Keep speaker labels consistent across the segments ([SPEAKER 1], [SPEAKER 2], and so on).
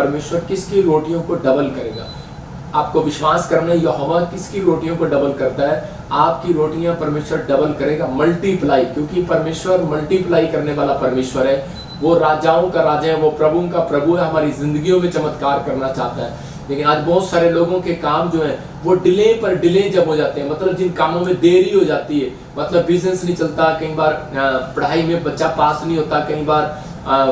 [SPEAKER 1] परमेश्वर किसकी रोटियों को डबल करेगा। आपको विश्वास करना है, यहोवा किसकी रोटियों को डबल करता है, आपकी रोटियां परमेश्वर डबल करेगा, मल्टीप्लाई, क्योंकि परमेश्वर मल्टीप्लाई करने वाला परमेश्वर है। वो राजाओं का राजा है, वो प्रभुओं का प्रभु है, हमारी जिंदगियों में चमत्कार करना चाहता है। लेकिन आज बहुत सारे लोगों के काम जो है वो डिले पर डिले जब हो जाते हैं, मतलब जिन कामों में देरी हो जाती है, मतलब बिजनेस नहीं चलता, कई बार पढ़ाई में बच्चा पास नहीं होता, कई बार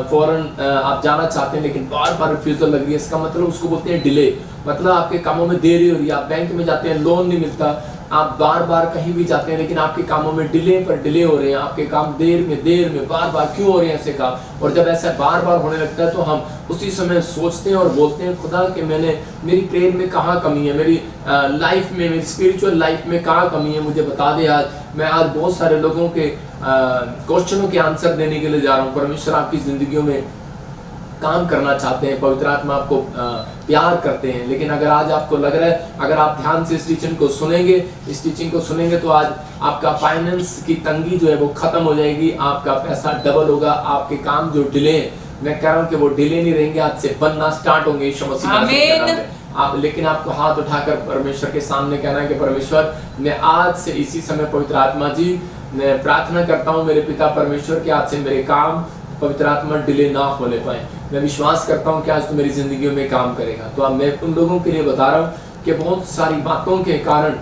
[SPEAKER 1] फॉरेन आप जाना चाहते हैं लेकिन बार बार रिफ्यूजल लग रही है, इसका मतलब उसको बोलते हैं डिले। मतलब आपके कामों में देरी हो रही है, आप बैंक में जाते हैं लोन नहीं मिलता, आप बार बार कहीं भी जाते हैं लेकिन आपके कामों में डिले पर डिले हो रहे हैं, आपके काम देर में बार बार क्यों हो रहे हैं ऐसे काम। और जब ऐसा बार बार होने लगता है तो हम उसी समय सोचते हैं और बोलते हैं खुदा कि मेरी प्रेयर में कहाँ कमी है, मेरी लाइफ में, मेरी स्पिरिचुअल लाइफ में कहाँ कमी है, मुझे बता दे। आज मैं बहुत सारे लोगों के क्वेश्चनों के आंसर देने के लिए जा रहा हूँ। परमेश्वर आपकी जिंदगियों में काम करना चाहते हैं, पवित्र आत्मा आपको प्यार करते हैं। लेकिन अगर आज आपको लग रहा है, अगर आप ध्यान से इस टीचिंग को सुनेंगे तो आज आपका फाइनेंस की तंगी जो है वो खत्म हो जाएगी, आपका पैसा डबल होगा, आपके काम जो डिले हैं, मैं कह रहा हूँ कि वो डिले नहीं रहेंगे, आज से बनना स्टार्ट होंगे यीशु मसीह आमीन। आप लेकिन आपको हाथ उठाकर परमेश्वर के सामने कहना है कि परमेश्वर, मैं आज से इसी समय पवित्र आत्मा जी मैं प्रार्थना करता हूँ मेरे पिता परमेश्वर के, आज से मेरे काम पवित्र आत्मा डिले ना होने पाए। मैं विश्वास करता हूँ कि आज तो मेरी जिंदगी में काम करेगा। तो अब मैं उन लोगों के लिए बता रहा हूँ कि बहुत सारी बातों के कारण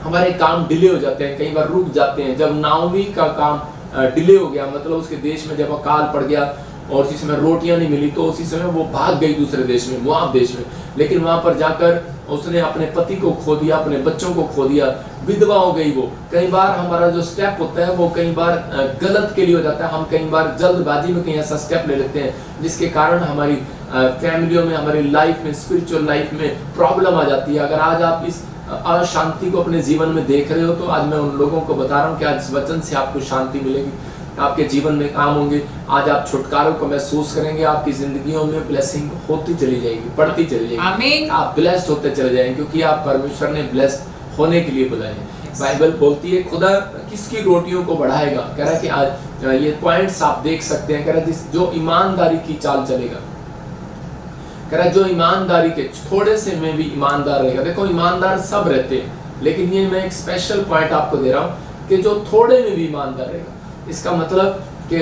[SPEAKER 1] हमारे काम डिले हो जाते हैं, कई बार रुक जाते हैं। जब नाओमी का काम डिले हो गया, मतलब उसके देश में जब अकाल पड़ गया और उसी समय रोटियां नहीं मिली, तो उसी समय वो भाग गई दूसरे देश में, मोआब देश में। लेकिन वहां पर जाकर उसने अपने पति को खो दिया, अपने बच्चों को खो दिया, विधवा हो गई वो। कई बार हमारा जो स्टेप होता है वो कई बार गलत के लिए हो जाता है, हम कई बार जल्दबाजी में कहीं ऐसा स्टेप ले लेते हैं जिसके कारण हमारी फैमिलियों में, हमारी लाइफ में, स्पिरिचुअल लाइफ में प्रॉब्लम आ जाती है। अगर आज आप इस अशांति को अपने जीवन में देख रहे हो तो आज मैं उन लोगों को बता रहा हूँ कि आज इस वचन से आपको शांति मिलेगी, आपके जीवन में काम होंगे, आज आप छुटकारों को महसूस करेंगे, आपकी जिंदगियों में ब्लेसिंग होती चली जाएगी, बढ़ती चली जाएगी, आमीन। आप ब्लेस्ड होते चले जाएंगे क्योंकि आप परमेश्वर ने ब्लेस्ड होने के लिए बुलाए हैं। बाइबल बोलती है खुदा किसकी रोटियों को बढ़ाएगा। कह रहा है कि आज ये पॉइंट्स आप देख सकते हैं। कह रहा है जो ईमानदारी की चाल चलेगा, कह रहा है जो ईमानदारी के थोड़े से में भी ईमानदार रहेगा। देखो ईमानदार सब रहते हैं, लेकिन ये मैं एक स्पेशल पॉइंट आपको दे रहा हूँ कि जो थोड़े में भी ईमानदार रहेगा, इसका मतलब कि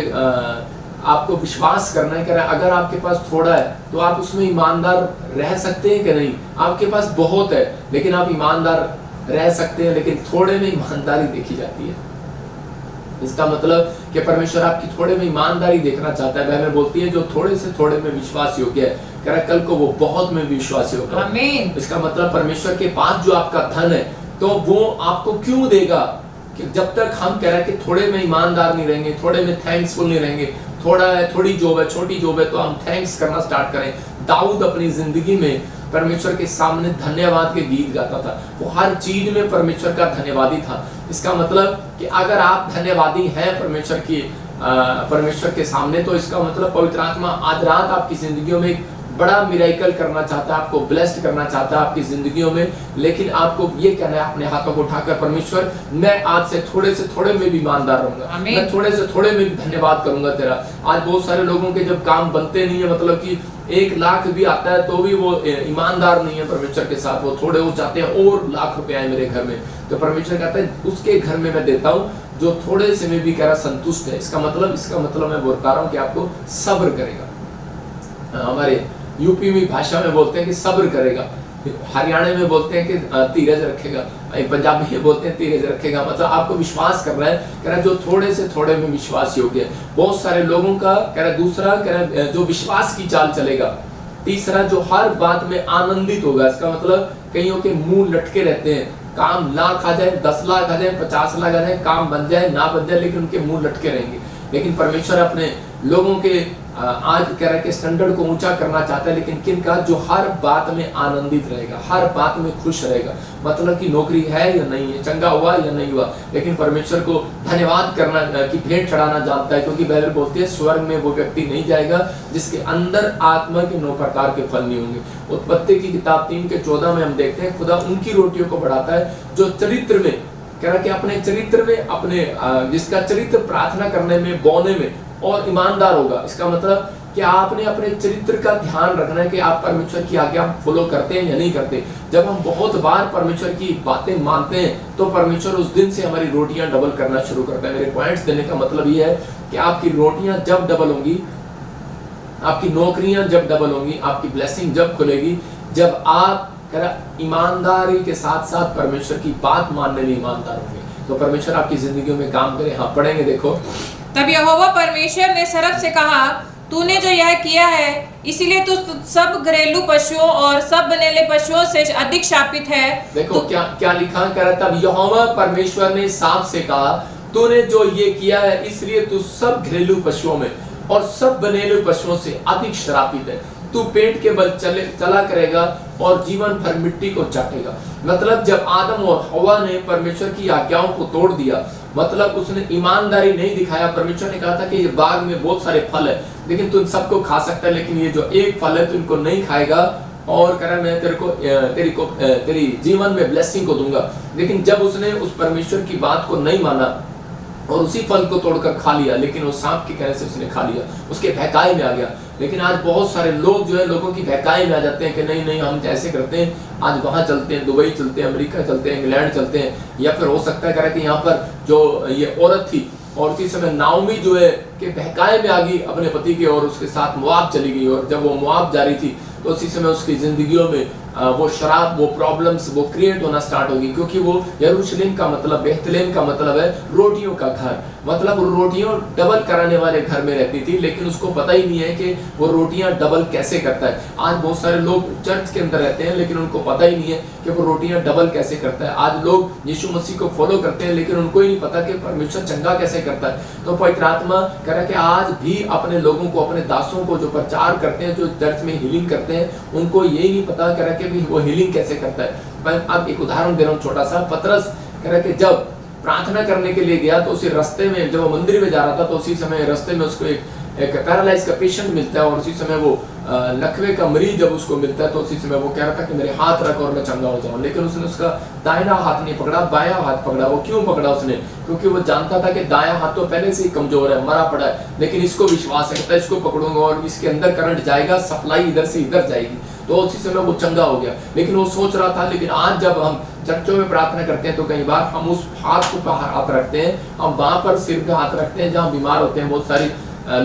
[SPEAKER 1] आपको विश्वास करना है। कह रहा है अगर आपके पास थोड़ा है तो आप उसमें ईमानदार रह सकते हैं कि नहीं। आपके पास बहुत है लेकिन आप ईमानदार रह सकते हैं, लेकिन थोड़े में ईमानदारी देखी जाती है। इसका मतलब कि परमेश्वर आपकी थोड़े में ईमानदारी देखना चाहता है। बाइबल बोलती है जो थोड़े से थोड़े में विश्वास योग्य है, कह रहा है कल को वो बहुत में विश्वास योग्य है। इसका मतलब परमेश्वर के पास जो आपका धन है तो वो आपको क्यों देगा कि जब तक हम कह रहे हैं कि थोड़े में ईमानदार नहीं रहेंगे, थोड़े में थैंक्सफुल नहीं रहेंगे। थोड़ा है, थोड़ी जॉब है, छोटी जॉब है, तो हम थैंक्स करना स्टार्ट करें। दाऊद अपनी जिंदगी में परमेश्वर के सामने धन्यवाद के गीत गाता था, वो हर चीज में परमेश्वर का धन्यवादी था। इसका मतलब कि अगर आप धन्यवादी हैं परमेश्वर के सामने, तो इसका मतलब पवित्र आत्मा आज रात आपकी जिंदगियों में बड़ा मिरेकल करना चाहता है, आपको ब्लेस्ड करना चाहता है आपकी जिंदगियों में। लेकिन आपको ये कहना है अपने हाथों को उठाकर, परमेश्वर मैं आज से थोड़े में भी ईमानदार रहूंगा, मैं थोड़े से थोड़े में भी धन्यवाद करूंगा तेरा। आज बहुत सारे लोगों के जब काम बनते नहीं है, मतलब कि 1 लाख भी आता है तो भी वो ईमानदार नहीं है परमेश्वर के साथ, वो थोड़े वो चाहते हैं और लाख रुपए आए मेरे घर में। तो परमेश्वर कहता है उसके घर में मैं देता हूँ जो थोड़े से में भी कह रहा संतुष्ट है। इसका मतलब मैं बता रहा हूँ कि आपको सब्र करेगा। हमारे यूपी में भाषा में बोलते हैं कि सब्र करेगा, हरियाणा में बोलते हैं कि धीरज रखेगा, पंजाबी में बोलते हैं धीरज रखेगा। मतलब आपको विश्वास करना है, कह रहा जो थोड़े से थोड़े में विश्वास योग्य है। बहुत सारे लोगों का कह रहा दूसरा, कह रहा जो विश्वास की चाल चलेगा। तीसरा जो हर बात में आनंदित होगा। इसका मतलब कईयों के मुंह लटके रहते हैं, काम लाख आ जाए, 10 लाख आ जाए, 50 लाख आ जाए, काम बन जाए ना बन जाए, लेकिन उनके मुंह लटके रहेंगे। लेकिन परमेश्वर अपने लोगों के आज कह रहा है कि स्टैंडर्ड को ऊंचा करना चाहता है, लेकिन किन का, जो हर बात में आनंदित रहेगा, हर बात में खुश रहेगा। मतलब कि नौकरी है या नहीं है, चंगा हुआ या नहीं हुआ, लेकिन परमेश्वर को धन्यवाद करना की भेंट चढ़ाना जानता है। क्योंकि बाइबल बोलती है स्वर्ग में वो व्यक्ति नहीं जाएगा जिसके अंदर आत्मा के 9 प्रकार के फल नहीं होंगे। उत्पत्ति की किताब 3:14 में हम देखते हैं खुदा उनकी रोटियों को बढ़ाता है जो चरित्र में, कह रहा कि अपने चरित्र में, अपने जिसका चरित्र प्रार्थना करने में, बोने में और ईमानदार होगा। इसका मतलब कि आपने अपने चरित्र का ध्यान रखना है कि आप परमेश्वर की आज्ञा फॉलो करते हैं या नहीं करते। जब हम बहुत बार परमेश्वर की बातें मानते हैं तो परमेश्वर उस दिन से हमारी रोटियां डबल करना शुरू करता है। मेरे पॉइंट्स देने का मतलब ये है कि आपकी रोटियां जब डबल होंगी, आपकी नौकरियां जब डबल होंगी, आपकी ब्लेसिंग जब खुलेगी, जब आप ईमानदारी के साथ साथ परमेश्वर की बात मानने में ईमानदार होंगे, तो परमेश्वर आपकी जिंदगी में काम करे। हाँ, पढ़ेंगे, देखो।
[SPEAKER 2] तब यहोवा परमेश्वर ने सरप से कहा, तूने जो यह किया है इसीलिए तू सब घरेलू पशुओं और सब बनेले पशुओं से अधिक शापित है।
[SPEAKER 1] देखो क्या क्या लिखा है, तब यहोवा परमेश्वर ने सांप से कहा, तूने जो ये किया है इसलिए तू सब घरेलू पशुओं में और सब बनेलू पशुओं से अधिक श्रापित है। तू पेट के बल चला करेगा और जीवन भर मिट्टी को चाटेगा। मतलब जब आदम और हवा ने परमेश्वर की आज्ञाओं को तोड़ दिया, मतलब उसने ईमानदारी नहीं दिखाया। परमेश्वर ने कहा था कि ये बाग में बहुत सारे फल है, लेकिन तू इन सबको खा सकता है, लेकिन ये जो एक फल है तू इनको नहीं खाएगा, और कह रहा मैं तेरे को तेरी जीवन में ब्लेसिंग को दूंगा। लेकिन जब उसने उस परमेश्वर की बात को नहीं माना और उसी फल को तोड़कर खा लिया, लेकिन वो सांप के कहने से उसने खा लिया, उसके बहकाए में आ गया। लेकिन आज बहुत सारे लोग जो है लोगों की बहकाए में आ जाते हैं कि नहीं नहीं हम जैसे करते हैं, आज वहां चलते हैं, दुबई चलते हैं, अमेरिका चलते हैं, इंग्लैंड चलते हैं, या फिर हो सकता है कि यहाँ पर जो ये औरत थी और उसी समय नाओमी जो है कि बहकाए में आ गई अपने पति के और उसके साथ मुआब चली गई, और जब वो मुआब जा रही थी तो उसी समय उसकी जिंदगियों में वो शराब, वो प्रॉब्लम्स वो क्रिएट होना स्टार्ट होगी, क्योंकि वो यरूशलेम का मतलब, बेहतलेम का मतलब है रोटियों का घर, मतलब रोटियों डबल कराने वाले घर में रहती थी, लेकिन उसको पता ही नहीं है कि वो रोटियां डबल कैसे करता है। आज बहुत सारे लोग चर्च के अंदर रहते हैं लेकिन उनको पता ही नहीं है कि वो रोटियां डबल कैसे करता है। आज लोग यीशु मसीह को फॉलो करते हैं लेकिन उनको ही नहीं पता कि परमेश्वर चंगा कैसे करता है। तो पवित्र आत्मा कह रहा है कि आज भी अपने लोगों को, अपने दासों को जो प्रचार करते हैं, जो चर्च में हीलिंग करते हैं, उनको यही नहीं पता कह रहा है कि वो हीलिंग कैसे करता है। मैं अब एक उदाहरण दे रहा हूँ छोटा सा। पतरस कह रहा है कि जब प्रार्थना करने के लिए गया तो उसी रास्ते में, जब वो मंदिर में जा रहा था तो उसी समय रास्ते में उसको एक पैरालाइज का पेशेंट मिलता है, और उसी समय वो लकवे का मरीज जब उसको मिलता है तो उसी समय वो कह रहा था कि मेरे हाथ रख और मैं चंगा हो जाऊं, लेकिन उसने उसका दाहिना हाथ नहीं पकड़ा, बायां हाथ पकड़ा। वो क्यों पकड़ा उसने? क्योंकि वो जानता था कि दायां हाथ तो पहले से ही कमजोर है, मरा पड़ा है, लेकिन इसको विश्वास है, इसको पकड़ूंगा और इसके अंदर करंट जाएगा, सप्लाई इधर से इधर जाएगी, तो उसी समय वो चंगा हो गया। लेकिन वो सोच रहा था। लेकिन आज जब हम चर्चों में प्रार्थना करते हैं तो कई बार हम उस हाथ को हाथ रखते हैं, हम वहां पर सिर पे हाथ रखते हैं जहाँ बीमार होते हैं। बहुत सारी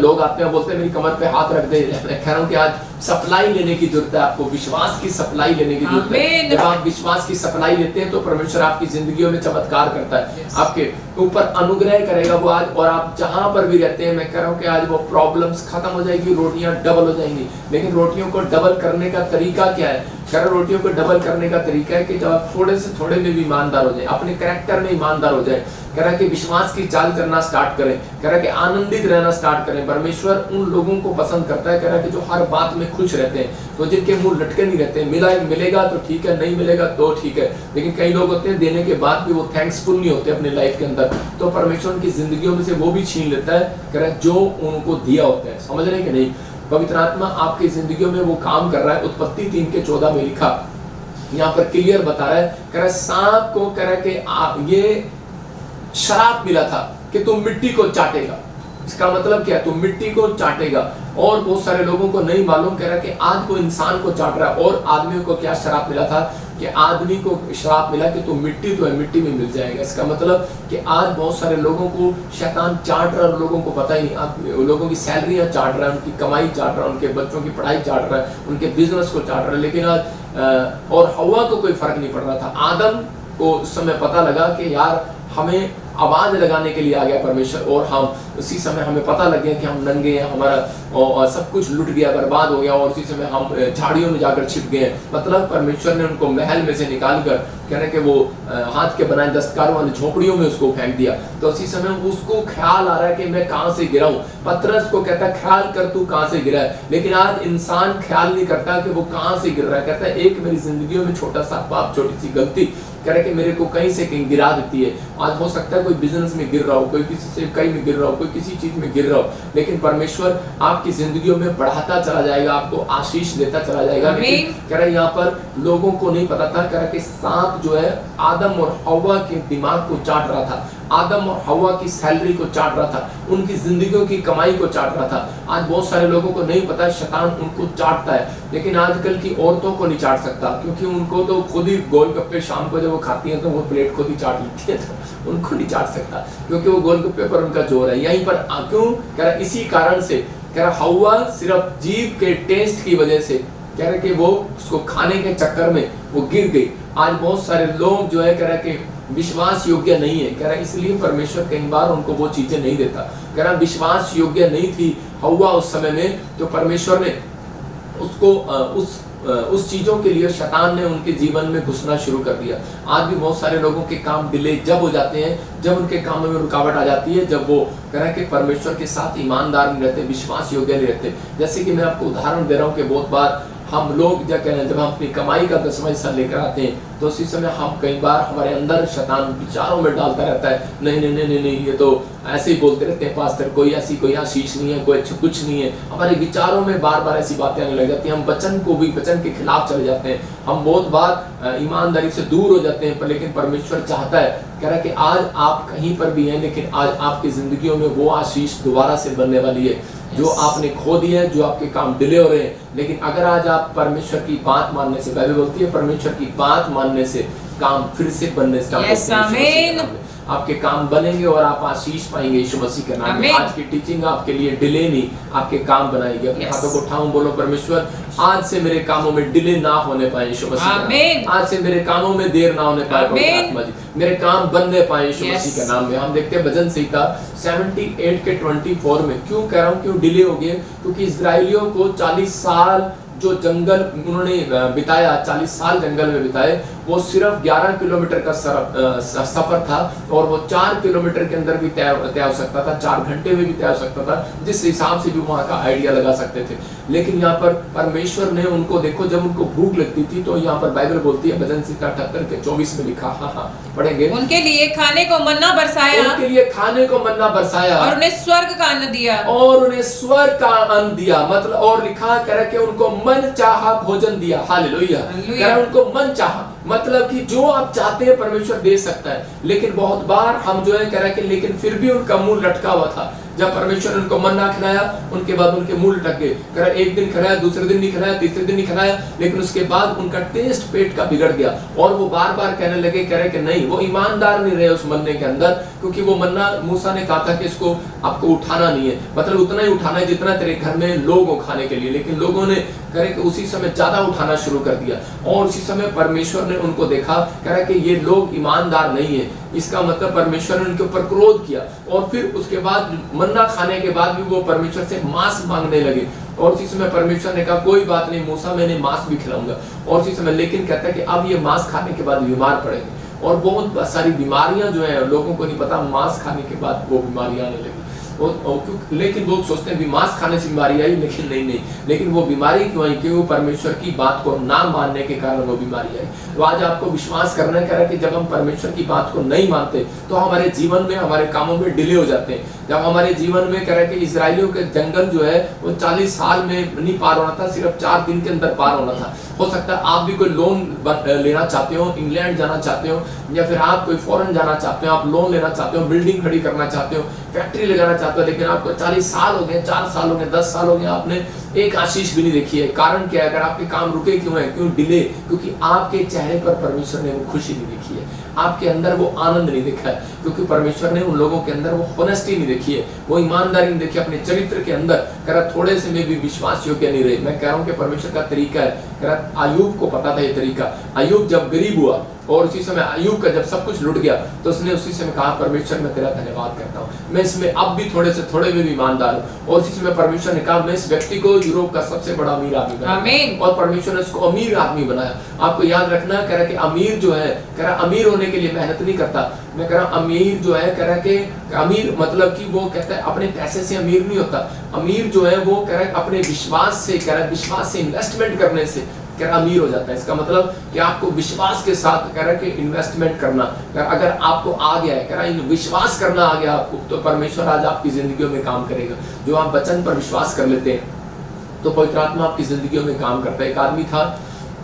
[SPEAKER 1] लोग आते हैं, बोलते हैं मेरी कमर पे हाथ रख दे। मैं कह रहा हूँ कि आज सप्लाई लेने की जरूरत है, आपको विश्वास की सप्लाई लेने की जरूरत है। जब आप विश्वास की सप्लाई लेते हैं तो परमेश्वर आपकी जिंदगियों में चमत्कार करता है, आपके ऊपर अनुग्रह करेगा वो आज। और आप जहां पर भी रहते हैं, मैं कह रहा हूँ कि आज वो प्रॉब्लम्स खत्म हो जाएगी, रोटियां डबल हो जाएंगी। लेकिन रोटियों को डबल करने का तरीका क्या है? रोटियों को डबल करने का तरीका है कि जब आप थोड़े से थोड़े में भी ईमानदार हो जाए, अपने कैरेक्टर में ईमानदार हो जाए, कह रहा कि विश्वास की चाल करना स्टार्ट करें, कह रहा कि आनंदित रहना स्टार्ट करें। परमेश्वर उन लोगों को पसंद करता है, कह रहा कि जो हर बात में खुश रहते हैं, तो जिनके मुंह लटके नहीं रहते। मिलेगा तो ठीक है, नहीं मिलेगा तो ठीक है। लेकिन कई लोग होते हैं देने के बाद भी वो थैंक्सफुल नहीं होते अपने लाइफ के अंदर, तो परमेश्वर उनकी जिंदगियों में से वो भी छीन लेता है, कह रहा जो उनको दिया होता है। समझ रहे हैं कि नहीं? पवित्र आत्मा आपकी जिंदगियों में वो काम कर रहा है। उत्पत्ति 3:14 में लिखा, यहाँ पर क्लियर बता रहा है, कह रहा सांप को कह रहा कि ये शराप मिला था कि तुम मिट्टी को चाटेगा। इसका मतलब क्या है? तुम मिट्टी को चाटेगा। और बहुत सारे लोगों को नहीं मालूम, कह रहा कि आज को इंसान को चाट रहा है। और आदमियों को क्या शराप मिला था? कि आदमी को श्राप मिला कि तुम मिट्टी तो है, मिट्टी में मिल जाएगा। इसका मतलब कि आज बहुत सारे लोगों को शैतान चाट रहा है, लोगों को पता ही नहीं। आप लोगों की सैलरियां चाट रहा है, उनकी कमाई चाट रहा है, उनके बच्चों की पढ़ाई चाट रहा है, उनके बिजनेस को चाट रहा है। लेकिन आज और हवा को कोई फर्क नहीं पड़ रहा था। आदम को उस समय पता लगा कि यार हमें आवाज लगाने के लिए आ गया परमेश्वर, और हम उसी समय हमें पता लग गया कि हम नंगे हैं, हमारा सब कुछ लुट गया, बर्बाद हो गया, और उसी समय हम झाड़ियों में जाकर छिप गए। मतलब परमेश्वर ने उनको महल में से निकाल कर कहने के वो हाथ के बनाए दस्तकारों वाली झोपड़ियों में उसको फेंक दिया। तो उसी समय उसको ख्याल आ रहा है कि मैं कहाँ से गिरा हूँ। पतरस को कहता है ख्याल कर तू कहाँ से गिरा है। लेकिन आज इंसान ख्याल नहीं करता कि वो कहाँ से गिर रहा है। कहता है एक मेरी जिंदगी में छोटा सा पाप, छोटी सी गलती कह रहे कि मेरे को कहीं से कहीं गिरा देती है। आज हो सकता है कोई बिजनेस में गिर रहा हो, कोई किसी से कहीं में गिर रहा हो, कोई किसी चीज में गिर रहा हो, लेकिन परमेश्वर आपकी जिंदगियों में बढ़ाता चला जाएगा, आपको आशीष देता चला जाएगा। लेकिन कह रहे यहाँ पर लोगों को नहीं पता था, कह रहे कि सांप जो है आदम और हवा के दिमाग को चाट रहा था। आदम और हवा की सैलरी को चाट रहा था, उनकी जिंदगियों की कमाई को चाट रहा था। आज बहुत सारे लोगों को नहीं पता है शैतान उनको चाटता है, लेकिन आजकल की औरतों को नहीं चाट सकता, क्योंकि उनको तो खुद ही गोलगप्पे शाम को जब वो खाती हैं तो वो प्लेट खुद ही चाट लेती है, तो उनको नहीं चाट सकता, क्योंकि वो गोलगप्पे पर उनका जोर है। यहीं पर क्यों कह रहा, इसी कारण से कह रहा हवा सिर्फ जीभ के टेस्ट की वजह से कह रहे कि वो उसको खाने के चक्कर में वो गिर गई। आज बहुत सारे लोग जो है कह रहा कि विश्वास योग्य नहीं है, कह रहा इसलिए परमेश्वर कई बार उनको वो चीजें नहीं देता। कह रहा विश्वास योग्य नहीं थी हवा उस समय में, तो परमेश्वर ने उसको उस चीजों के लिए शैतान ने उनके जीवन में घुसना शुरू कर दिया। आज भी बहुत सारे लोगों के काम डिले जब हो जाते हैं, जब उनके कामों में रुकावट आ जाती है, जब वो कह रहा है कि परमेश्वर के साथ ईमानदार नहीं रहते, विश्वास योग्य नहीं रहते। जैसे कि मैं आपको उदाहरण दे रहा हूँ कि बहुत बार हम लोग क्या कहते हैं, जब हम अपनी कमाई का 10वां हिस्सा लेकर आते हैं तो उसी समय हम कई बार हमारे अंदर शैतान विचारों में डालता रहता है, नहीं नहीं नहीं नहीं नहीं, ये तो ऐसे ही बोलते रहते हैं पास्टर, कोई आशीष नहीं है, कोई अच्छा कुछ नहीं है। हमारे विचारों में बार बार ऐसी बातें आने लग जाती हैं, हम वचन के खिलाफ चले जाते हैं, हम बहुत बार ईमानदारी से दूर हो जाते हैं। पर लेकिन परमेश्वर चाहता है, कह रहा है कि आज आप कहीं पर भी हैं, लेकिन आज आपकी जिंदगियों में वो आशीष दोबारा से बनने वाली है जो आपने खो दी है, जो आपके काम डिले हो रहे हैं। लेकिन अगर आज आप परमेश्वर की बात मानने से, बाइबल बोलती है परमेश्वर की बात मानने से काम फिर से बनने स्टार्ट आपके काम बनेंगे और आप आशीष पाएंगे यीशु मसीह के नाम में। आज की टीचिंग आपके लिए डिले नहीं, आपके काम बनाएगी। अपने हाथों को उठाऊं, बोलो परमेश्वर आज से मेरे कामों में डिले ना होने पाए यीशु मसीह, आज से मेरे कामों में देर ना होने पाए पवित्र आत्मा जी, मेरे काम बनने पाए यीशु मसीह के नाम में। हम देखते हैं भजन संहिता 78 के 24 में, क्यों कह रहा हूँ क्यों डिले हो गए, क्योंकि इजराइलियों को 40 साल जो जंगल उन्होंने बिताया, 40 साल जंगल में बिताए, वो सिर्फ 11 किलोमीटर का सफर था और वो 4 किलोमीटर के अंदर भी तय हो सकता था, 4 घंटे में भी तय हो सकता था, जिस हिसाब से भी वहां का आइडिया लगा सकते थे। लेकिन यहाँ पर परमेश्वर ने उनको, देखो जब उनको भूख लगती थी तो यहाँ पर बाइबल बोलती है भजन संहिता 78 के 24 में लिखा, हाँ पढ़ेंगे,
[SPEAKER 2] उनके लिए खाने को मन्ना बरसाया,
[SPEAKER 1] उनके लिए खाने को मन्ना बरसाया
[SPEAKER 2] और उन्हें स्वर्ग का अन्न दिया,
[SPEAKER 1] और उन्हें स्वर्ग का अन्न दिया। मतलब और लिखा कर के उनको मन चाहा भोजन दिया। हालेलुया, कह उनको मन चाहा, मतलब कि जो आप चाहते हैं परमेश्वर दे सकता है। लेकिन बहुत बार हम जो है कह रहे हैं कि लेकिन फिर भी उनका मुंह लटका हुआ था। जब परमेश्वर ने उनको मन्ना खिलाया, उनके बाद उनके मुंह लटक गए। कह रहा एक दिन खिलाया, दूसरे दिन नहीं खिलाया, तीसरे दिन नहीं खिलाया, लेकिन उसके बाद उनका टेस्ट पेट का बिगड़ गया और वो बार बार कहने लगे, कह रहे कि नहीं, वो ईमानदार नहीं रहे उस मन्ने के अंदर, क्योंकि वो मन्ना मूसा ने कहा था कि इसको आपको उठाना नहीं है, मतलब उतना ही उठाना है जितना तेरे घर में लोग हो खाने के लिए। लेकिन लोगों ने कह रहे कि उसी समय ज्यादा उठाना शुरू कर दिया और उसी समय परमेश्वर ने उनको देखा, कह रहा कि ये लोग ईमानदार नहीं है। इसका मतलब परमेश्वर ने उनके ऊपर क्रोध किया और फिर उसके बाद मन्ना खाने के बाद भी वो परमेश्वर से मांस मांगने लगे। और उसी समय परमेश्वर ने कहा कोई बात नहीं मूसा, मैंने मांस भी खिलाऊंगा। और उसी समय लेकिन कहता है कि अब ये मांस खाने के बाद बीमार पड़ेंगे और बहुत सारी बीमारियां जो है लोगों को नहीं पता, मांस खाने के बाद वो बीमारियां आने लगी। लेकिन लोग सोचते हैं मांस खाने से बीमारी आई, लेकिन नहीं, लेकिन वो बीमारी क्यों आई? क्यों? परमेश्वर की बात को ना मानने के कारण वो बीमारी आई। तो आज आपको विश्वास करना है कि जब हम परमेश्वर की बात को नहीं मानते तो हमारे जीवन में, हमारे कामों में डिले हो जाते हैं। जब हमारे जीवन में कह रहे कि इजराइलियों के जंगल जो है वो 40 साल में नहीं पार होना था, सिर्फ 4 दिन के अंदर पार होना था। हो सकता है आप भी कोई लोन लेना चाहते हो, इंग्लैंड जाना चाहते हो, या फिर आप कोई फॉरेन जाना चाहते हो, आप लोन लेना चाहते हो, बिल्डिंग खड़ी करना चाहते हो, फैक्ट्री लगाना चाहते हो, लेकिन आपको 40 साल हो गए, 4 साल हो गए, 10 साल हो गए, आपने एक आशीष भी नहीं देखी है। कारण क्या है? अगर आपके काम रुके क्यों है? क्यों डिले? क्योंकि आपके चेहरे पर परमेश्वर ने वो खुशी नहीं देखी है, आपके अंदर वो आनंद नहीं देखा है, क्योंकि परमेश्वर ने उन लोगों के अंदर वो होनेस्टी नहीं देखी है, वो ईमानदारी नहीं देखी अपने चरित्र के अंदर। कह रहा थोड़े से में भी विश्वास योग्य नहीं रहे। मैं कह रहा हूँ कि परमेश्वर का तरीका है। कह रहा अय्यूब को पता था ये तरीका। अय्यूब जब गरीब हुआ और उसी समय अय्यूब का जब सब कुछ लुट गया तो उसने उसी समय कहा परमेश्वर मैं तेरा धन्यवाद करता हूँ, मैं इसमें अब भी थोड़े से थोड़े में भी ईमानदार हूँ। और उसी समय परमेश्वर ने कहा मैं इस व्यक्ति को यूरोप का सबसे बड़ा अमीर आदमी बनाया, और परमेश्वर ने उसको अमीर आदमी बनाया। आपको याद रखना, कह रहा कि अमीर जो है, कह रहा अमीर होने के लिए मेहनत नहीं करता। मैं कह रहा अमीर जो है, कह रहा कि अमीर मतलब कि वो कहता है अपने पैसे से अमीर नहीं होता। अमीर जो है वो कह रहा है अपने विश्वास से, कह रहा विश्वास से इन्वेस्टमेंट करने से कह रहा अमीर हो जाता है। इसका मतलब कि आपको विश्वास के साथ कह रहा कि इन्वेस्टमेंट करना, अगर आपको आ गया है, कह रहा विश्वास करना आ गया आपको, तो परमेश्वर आज आपकी जिंदगियों में काम करेगा। जो आप वचन पर विश्वास कर लेते हैं तो पवित्र आत्मा आपकी जिंदगियों में काम करता है। एक आदमी था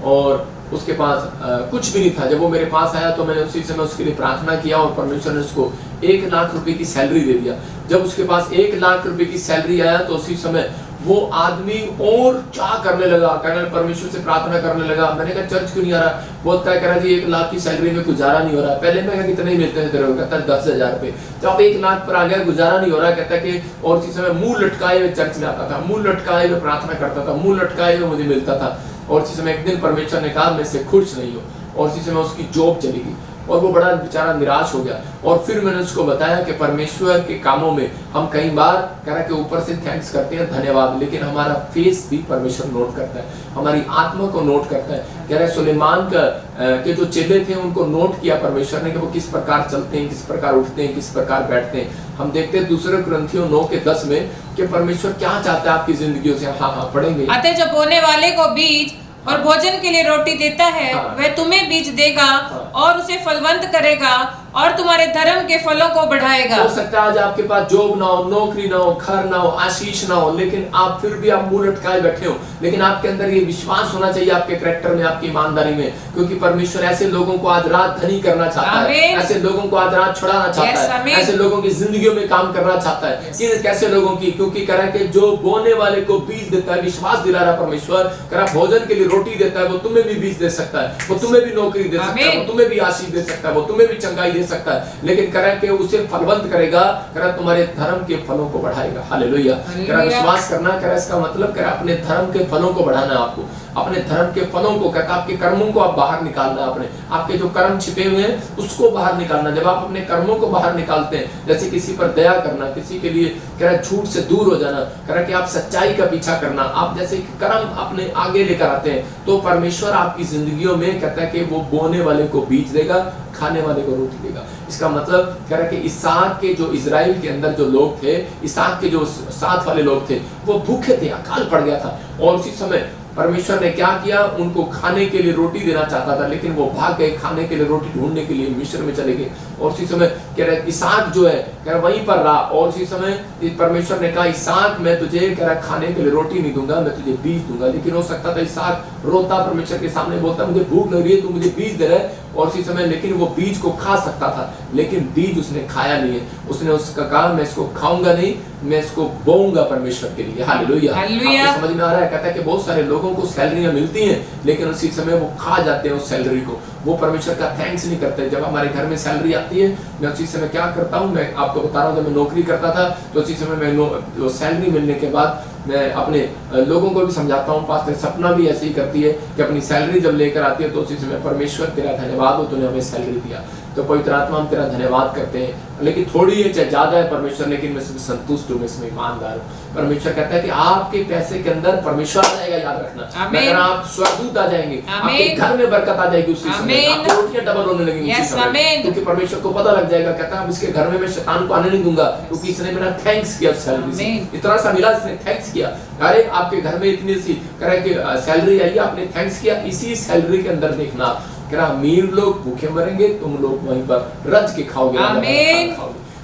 [SPEAKER 1] और उसके पास कुछ भी नहीं था। जब वो मेरे पास आया तो मैंने उसी समय उसके लिए प्रार्थना किया और परमेश्वर ने उसको 1 लाख रुपए की सैलरी दे दिया। जब उसके पास 1 लाख रुपए की सैलरी आया तो उसी समय वो आदमी और चाह करने लगा, कहने परमेश्वर से प्रार्थना करने लगा। मैंने कहा चर्च क्यों नहीं आ रहा? बोलता है, कह रहा जी 1 लाख की सैलरी में गुजारा नहीं हो रहा। पहले मैं कितने मिलते थे तेरे को? कहता है 10,000 रुपए। जब आप 1 लाख पर आ गया, गुजारा नहीं हो रहा। कहता है कि और इसी समय मुंह लटकाए हुए चर्च में आता था, मुंह लटकाए हुए प्रार्थना करता था, मुंह लटकाए हुए मुझे मिलता था। और इसी समय एक दिन परमेश्वर ने कहा मैं इससे खुश नहीं हूँ, और इसी समय उसकी जॉब चली गई और वो बड़ा बेचारा निराश हो गया। और फिर मैंने उसको बताया कि परमेश्वर के कामों में हम कई बार कह रहा कि ऊपर से थैंक्स करते हैं, धन्यवाद, लेकिन हमारा फेस भी परमेश्वर नोट करता है, हमारी आत्मा को नोट करता है। कह रहे सुलेमान के जो चेले थे उनको नोट किया परमेश्वर ने कि वो किस प्रकार चलते हैं, किस प्रकार उठते हैं, किस प्रकार बैठते हैं। हम देखते हैं 2 कुरिन्थियों 9:10 में कि परमेश्वर क्या चाहता है आपकी जिंदगियों से। हाँ पढ़ेंगे।
[SPEAKER 2] अतः जो बोने वाले को बीज और भोजन के लिए रोटी देता है, वह तुम्हें बीज देगा और उसे फलवंत करेगा और तुम्हारे धर्म के फलों को बढ़ाएगा।
[SPEAKER 1] हो सकता है आज आपके पास जॉब ना हो, नौकरी ना हो, घर ना हो, आशीष ना हो, लेकिन आप फिर भी आप मुंह लटकाए बैठे हो, लेकिन आपके अंदर ये विश्वास होना चाहिए आपके कैरेक्टर में, आपकी ईमानदारी में, क्योंकि परमेश्वर ऐसे लोगों को आज रात धनी करना चाहता है, ऐसे लोगों को आज रात छुड़ाना चाहता है, ऐसे लोगों की जिंदगियों में काम करना चाहता है। कैसे लोगों की? क्योंकि कह रहा है कि जो बोने वाले को बीज देता है, विश्वास दिला रहा परमेश्वर, कह रहा भोजन के लिए रोटी देता है, वो तुम्हें भी बीज दे सकता है, वो तुम्हें भी नौकरी दे सकता है, वो तुम्हें भी आशीष दे सकता है, वो तुम्हें भी चंगाई दे सकता है, लेकिन कह रहा है कि उसे फलवंत करेगा, कह रहा तुम्हारे धर्म के फलों को बढ़ाएगा। हालेलुया। कह रहा विश्वास करना, कह रहा इसका मतलब कह रहा अपने धर्म के फलों को बढ़ाना है आपको, अपने धर्म के फलों को, कहता आपके कर्मों को आप बाहर निकालना है, अपने आपके जो कर्म छिपे हुए हैं उसको बाहर निकालना। जब आप अपने कर्मों को बाहर निकालते हैं, जैसे किसी पर दया करना, किसी के लिए कह रहा झूठ से दूर हो जाना, कह रहा कि आप सच्चाई का पीछा करना, आप जैसे कर्म अपने आगे लेकर आते हैं, तो परमेश्वर आपकी जिंदगियों में कहता है कि वो बोने वाले को बीज देगा, खाने वाले को रोटी देगा। इसका मतलब कह रहा है कि इसहाक के जो इजराइल के अंदर जो लोग थे, इसहाक के जो साथ वाले लोग थे, वो भूखे थे, अकाल पड़ गया था, और उसी समय परमेश्वर ने क्या किया, उनको खाने के लिए रोटी देना चाहता था, लेकिन वो भाग गए खाने के लिए रोटी ढूंढने के लिए, मिस्र में चले गए। और उसी समय कह रहे इसहाक जो है कह रहा वहीं पर रहा, और उसी समय परमेश्वर ने कहा इसहाक मैं तुझे कह रहा खाने के लिए रोटी नहीं दूंगा, मैं तुझे बीज दूंगा। लेकिन हो सकता था इसहाक रोता परमेश्वर के सामने, बोलता मुझे भूख लग रही है, तू मुझे बीज दे रहा है, और उसी समय लेकिन वो बीज को खा सकता था, लेकिन बीज उसने खाया नहीं है। उसने उसका कहा मैं इसको खाऊंगा नहीं, मैं इसको बोऊंगा परमेश्वर के लिए। हालेलुया। आपको समझ में आ रहा है? कहता है कि बहुत सारे लोगों को सैलरियां मिलती हैं, लेकिन उसी समय वो खा जाते हैं उस सैलरी को, वो परमेश्वर का थैंक्स नहीं करते। जब हमारे घर में सैलरी आती है, मैं उसी समय क्या करता हूँ, मैं आपको बता रहा हूँ, जब मैं नौकरी करता था तो उसी समय मैं सैलरी मिलने के बाद मैं अपने लोगों को भी समझाता हूँ, पास्टर सपना भी ऐसे ही करती है कि अपनी सैलरी जब लेकर आती है तो उसी समय परमेश्वर तेरा धन्यवाद हो, तूने हमें सैलरी दिया। तो पवित्र आत्मा हम तेरा धन्यवाद करते हैं, लेकिन थोड़ी है चाहे ज्यादा है परमेश्वर, लेकिन मैं इसमें संतुष्ट हूँ, मैं इसमें ईमानदार हूँ। परमेश्वर कहता है कि आपके पैसे के अंदर परमेश्वर आ जाएगा, याद रखना। अगर आप स्वर्गदूत आ जाएंगे, आपके घर में बरकत आ जाएगी, उसी समय आपकी रोटियां डबल होने लगेंगी उसी समय, क्योंकि परमेश्वर को पता लग जाएगा, कहता है इसके घर में मैं शैतान को आने नहीं दूंगा, क्योंकि इसने मेरा थैंक्स किया, सैलरी से इतना सा मिला, इसने थैंक्स किया। अरे आपके घर में इतनी सी कह कि सैलरी आई, आपने थैंक्स किया, इसी सैलरी के अंदर देखना कह अमीर लोग भूखे मरेंगे, तुम लोग वहीं पर रज के खाओगे,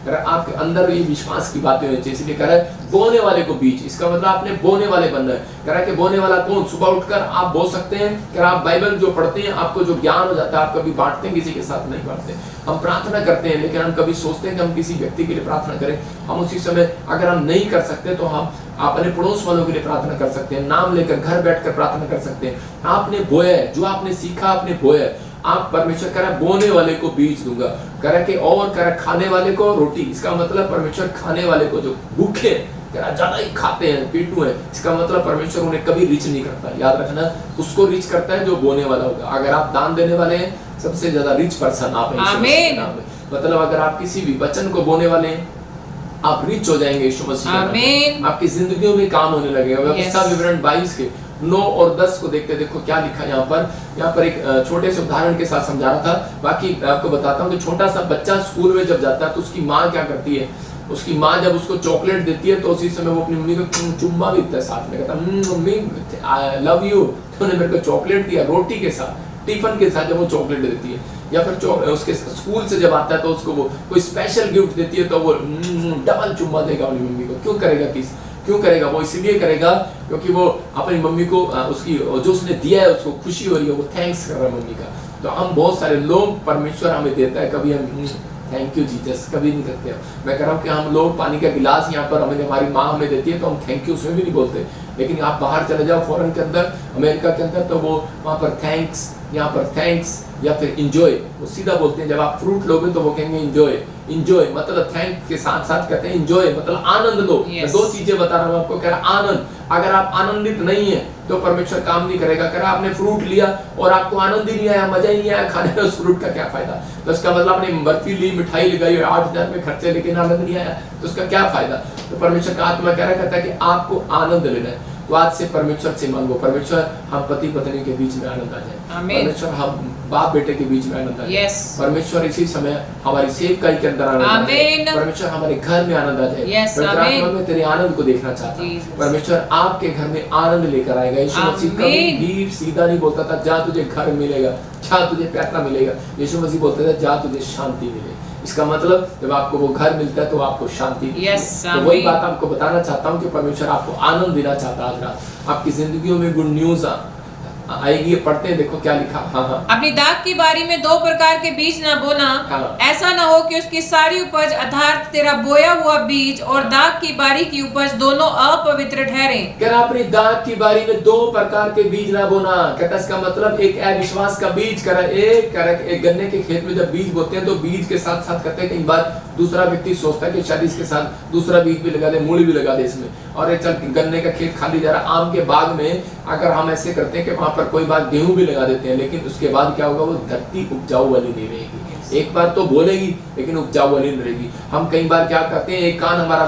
[SPEAKER 1] आपके अंदर ये विश्वास की बातें होनी चाहिए। इसलिए कह रहा है बोने वाले को बीज, इसका मतलब आपने बोने वाले बनना है। कह रहा है कि बोने वाला कौन? सुबह उठकर आप बो सकते हैं, कह रहा आप बाइबल जो पढ़ते हैं, आपको जो ज्ञान हो जाता है, आप कभी बांटते हैं, किसी के साथ नहीं बांटते। हम प्रार्थना करते हैं, लेकिन हम कभी सोचते हैं कि हम किसी व्यक्ति के लिए प्रार्थना करें, हम उसी समय अगर हम नहीं कर सकते तो हम अपने पड़ोस वालों के लिए प्रार्थना कर सकते हैं, नाम लेकर घर बैठकर प्रार्थना कर सकते हैं। आपने बोया है, जो आपने सीखा आपने बोया है, आप परमेश्वर कह रहा है बोने वाले को बीज दूंगा, कह रहा कि और कह रहा खाने वाले को रोटी। इसका मतलब परमेश्वर खाने वाले को, जो भूखे कह रहा ज्यादा ही खाते हैं, पेटू है, इसका मतलब परमेश्वर उन्हें कभी रिच नहीं करता। याद रखना, उसको रिच करता है जो बोने वाला होगा। अगर आप दान देने वाले हैं, सबसे ज्यादा रिच पर्सन आप हैं। मतलब अगर आप किसी भी वचन को बोने वाले हैं, आप रिच हो जाएंगे यीशु मसीह। आपकी जिंदगियों में काम होने लगेगा। व्यवस्था विवरण 22 के 9 और 10 को देखते, देखो क्या लिखा है यहाँ पर एक छोटे से उदाहरण के साथ समझा रहा था। बाकी मैं आपको बताता हूँ कि छोटा सा बच्चा स्कूल में जब जाता है तो उसकी माँ क्या करती है, उसकी माँ जब उसको चॉकलेट देती है तो उसी समय वो अपनी मम्मी को चुम्मा भी देता है साथ में, कहता मम्मी आई लव यू, तूने मेरे को चॉकलेट दिया, रोटी के साथ, टिफिन के साथ जब वो चॉकलेट देती है। या फिर उसके स्कूल से जब आता है तो उसको वो कोई स्पेशल गिफ्ट देती है तो वो डबल चुम्मा देगा अपनी मम्मी को। क्यों करेगा? क्यों करेगा? वो इसलिए करेगा क्योंकि वो अपनी मम्मी को उसकी जो उसने दिया है उसको खुशी हो रही है, वो थैंक्स कर रहा है मम्मी का। तो हम बहुत सारे लोग, परमेश्वर हमें देता है, कभी हम थैंक यू जीसस कभी नहीं करते हैं। मैं कह रहा हूँ कि हम लोग पानी का गिलास यहाँ पर हमारी माँ हमें देती है तो हम थैंक यू उसमें भी नहीं बोलते, लेकिन आप बाहर चले जाओ फॉरेन के अंदर, अमेरिका के अंदर, तो वो वहाँ पर थैंक्स, यहाँ पर थैंक्स या फिर इंजॉय, वो सीधा बोलते हैं। जब आप फ्रूट लोगे तो वो कहेंगे इंजॉय। इंजॉय मतलब थैंक के साथ साथ कहते हैं इंजॉय मतलब आनंद लो। मैं दो चीजें बता रहा हूँ आपको, कह रहा आनंद। अगर आप आनंदित नहीं है तो परमेश्वर काम नहीं करेगा। कह रहा आपने फ्रूट लिया और आपको आनंद ही नहीं आया, मजा ही नहीं आया खाने में, उस फ्रूट का क्या फायदा? तो इसका मतलब आपने बर्फी ली, मिठाई लगाई, 8,000 में खर्चे, लेकिन आनंद नहीं आया, तो उसका क्या फायदा? तो परमेश्वर का आत्मा कह रहा कहता है कि आपको आनंद लेना है, तो आज से परमेश्वर से मांगो, परमेश्वर हम पति पत्नी के बीच में आनंद आ जाए, परमेश्वर हम बाप बेटे के बीच में आनंद आ जाए, परमेश्वर इसी समय हमारी सेवकाई के अंदर आनंद आ जाए, परमेश्वर हमारे घर में आनंद आ जाए। पवित्र में तेरे आनंद को देखना चाहता हूँ, परमेश्वर आपके घर में आनंद लेकर आएगा। यीशु मसीह कभी भी सीधा नहीं बोलता था जा तुझे घर मिलेगा, जा तुझे पैसा मिलेगा। यीशु मसीह बोलता था जा तुझे शांति मिलेगी। इसका मतलब जब आपको वो घर मिलता है तो आपको शांति मिलती है। तो वही बात आपको बताना चाहता हूँ कि परमेश्वर आपको आनंद देना चाहता है। आज रात आपकी जिंदगियों में गुड न्यूज आएगी। पढ़ते हैं, देखो क्या लिखा। हाँ।
[SPEAKER 2] अपनी दाख की बारी में 2 प्रकार के बीज न बोना। हाँ। ऐसा न हो कि उसकी सारी उपज अर्थात तेरा बोया हुआ बीज और दाख की बारी की उपज दोनों अपवित्र ठहरे।
[SPEAKER 1] क्या अपनी दाख की बारी में 2 प्रकार के बीज ना बोना? कहता इसका मतलब एक अविश्वास का बीज करा। एक गन्ने के खेत में जब बीज बोते हैं तो बीज के साथ साथ कहते हैं कई बार दूसरा व्यक्ति सोचता है कि शायद इसके साथ दूसरा बीज भी लगा दे, मूली भी लगा दे इसमें, और एक चल गन्ने का खेत खाली जा रहा। आम के बाग में अगर हम ऐसे करते हैं कि वहां पर कोई बार गेहूं भी लगा देते हैं, लेकिन उसके बाद क्या होगा? वो धरती उपजाऊ वाली नहीं रहेगी। एक बार तो बोलेगी लेकिन उपजाऊ वाली नहीं रहेगी। हम कई बार क्या करते हैं, एक कान हमारा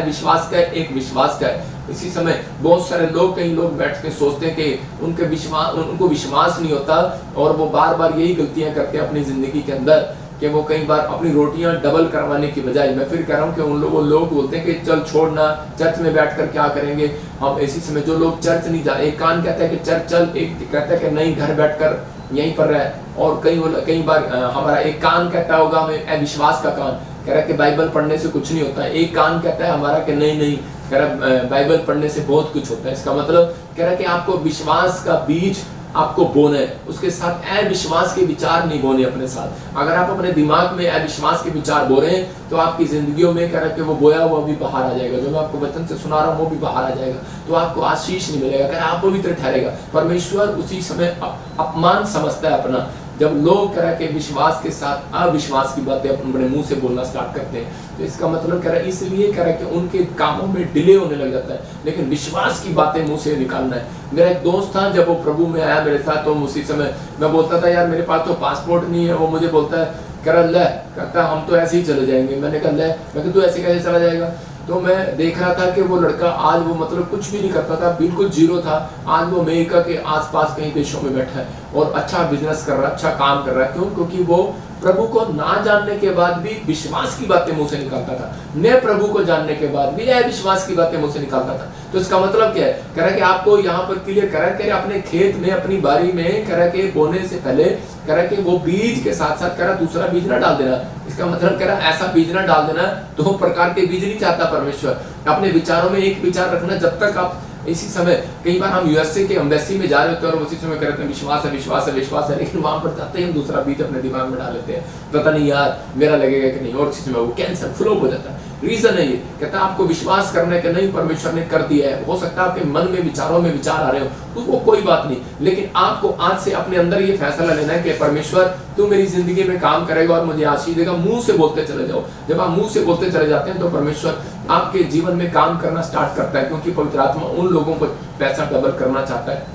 [SPEAKER 1] विश्वास का है, एक विश्वास का है। इसी समय बहुत सारे लोग, कई लोग बैठ के सोचते हैं कि उनको विश्वास नहीं होता और वो बार बार यही गलतियां करते हैं अपनी जिंदगी के अंदर कि वो कई बार अपनी रोटियां डबल करवाने की बजाय, मैं फिर कह रहा हूँ कि उन लोग बोलते हैं कि चल छोड़ना, चर्च में बैठकर क्या करेंगे हम। इसी समय जो लोग चर्च नहीं जा, एक कान कहता है कि चर्च चल, एक कहता है कि नहीं घर बैठकर यहीं पर रह, और कई बार हमारा एक कान कहता होगा हमें अविश्वास का कान, कह रहा है कि बाइबल पढ़ने से कुछ नहीं होता है। एक कान कहता है हमारा कि नहीं कह रहा बाइबल पढ़ने से बहुत कुछ होता है। इसका मतलब कह रहा है कि आपको विश्वास का बीज आपको बोना है, उसके साथ अविश्वास के विचार नहीं बोने अपने साथ। अगर आप अपने दिमाग में अविश्वास के विचार बो रहे हैं तो आपकी जिंदगियों में कह रहा है कि वो बोया हुआ भी बाहर आ जाएगा, जो मैं आपको वचन से सुना रहा हूँ वो भी बाहर आ जाएगा, तो आपको आशीष नहीं मिलेगा, कह रहा आप पवित्र ठहरेगा। परमेश्वर उसी समय अपमान समझता है अपना, जब लोग कह रहा है कि विश्वास के साथ अविश्वास की बातें अपने मुंह से बोलना स्टार्ट करते हैं। तो इसका मतलब कह रहा है इसलिए कह रहा है कि उनके कामों में डिले होने लग जाता है, लेकिन विश्वास की बातें मुंह से निकालना है। मेरा एक दोस्त था, जब वो प्रभु में आया मेरे साथ, तो उसी समय मैं बोलता था यार मेरे पास तो पासपोर्ट नहीं है। वो मुझे बोलता है कह रहा ले, कहता हम तो ऐसे ही चले जाएंगे। मैंने कहा ले, मैं तू ऐसे कैसे चला जाएगा? तो मैं देख रहा था कि वो लड़का आज वो मतलब कुछ भी नहीं करता था, बिल्कुल जीरो था। आज वो अमेरिका के आसपास कई देशों में बैठा है और अच्छा बिजनेस कर रहा है, अच्छा काम कर रहा है। क्यों? क्योंकि वो प्रभु को ना जानने के बाद भी विश्वास की बातें मुंह से निकालता था, न प्रभु को जानने के बाद भी अविश्वास की बातें मुंह से निकालता था। तो इसका मतलब क्या है? कह रहा है कि आपको यहाँ पर क्लियर करा है कि अपने खेत में, अपनी बारी में कह रहा है कि बोने से पहले कह रहा है कि वो बीज के साथ साथ कह रहा दूसरा बीज ना डाल देना। इसका मतलब कह रहा ऐसा बीज ना डाल देना। 2 प्रकार के बीज नहीं चाहता परमेश्वर। अपने विचारों में एक विचार रखना। जब तक आप इसी समय कई बार हम यूएसए के एम्बेसी में जा रहे होते हैं और उसी समय कहते हैं विश्वास है विश्वास है विश्वास है, लेकिन वहां पर जाते ही हम दूसरा बीज अपने दिमाग में डाल लेते हैं, पता नहीं यार मेरा लगेगा कि नहीं, और इसी समय वो कैंसर फ्लो हो जाता है। रीजन है ये, कहता है आपको विश्वास करने के नहीं परमेश्वर ने कर दिया है। हो सकता है आपके मन में विचारों में विचार आ रहे हो तो वो कोई बात नहीं, लेकिन आपको आज से अपने अंदर ये फैसला लेना है कि परमेश्वर तू मेरी जिंदगी में काम करेगा और मुझे आशीष देगा। मुंह से बोलते चले जाओ। जब आप मुंह से बोलते चले जाते हैं तो परमेश्वर आपके जीवन में काम करना स्टार्ट करता है, क्योंकि पवित्र आत्मा उन लोगों को पैसा डबल करना चाहता है,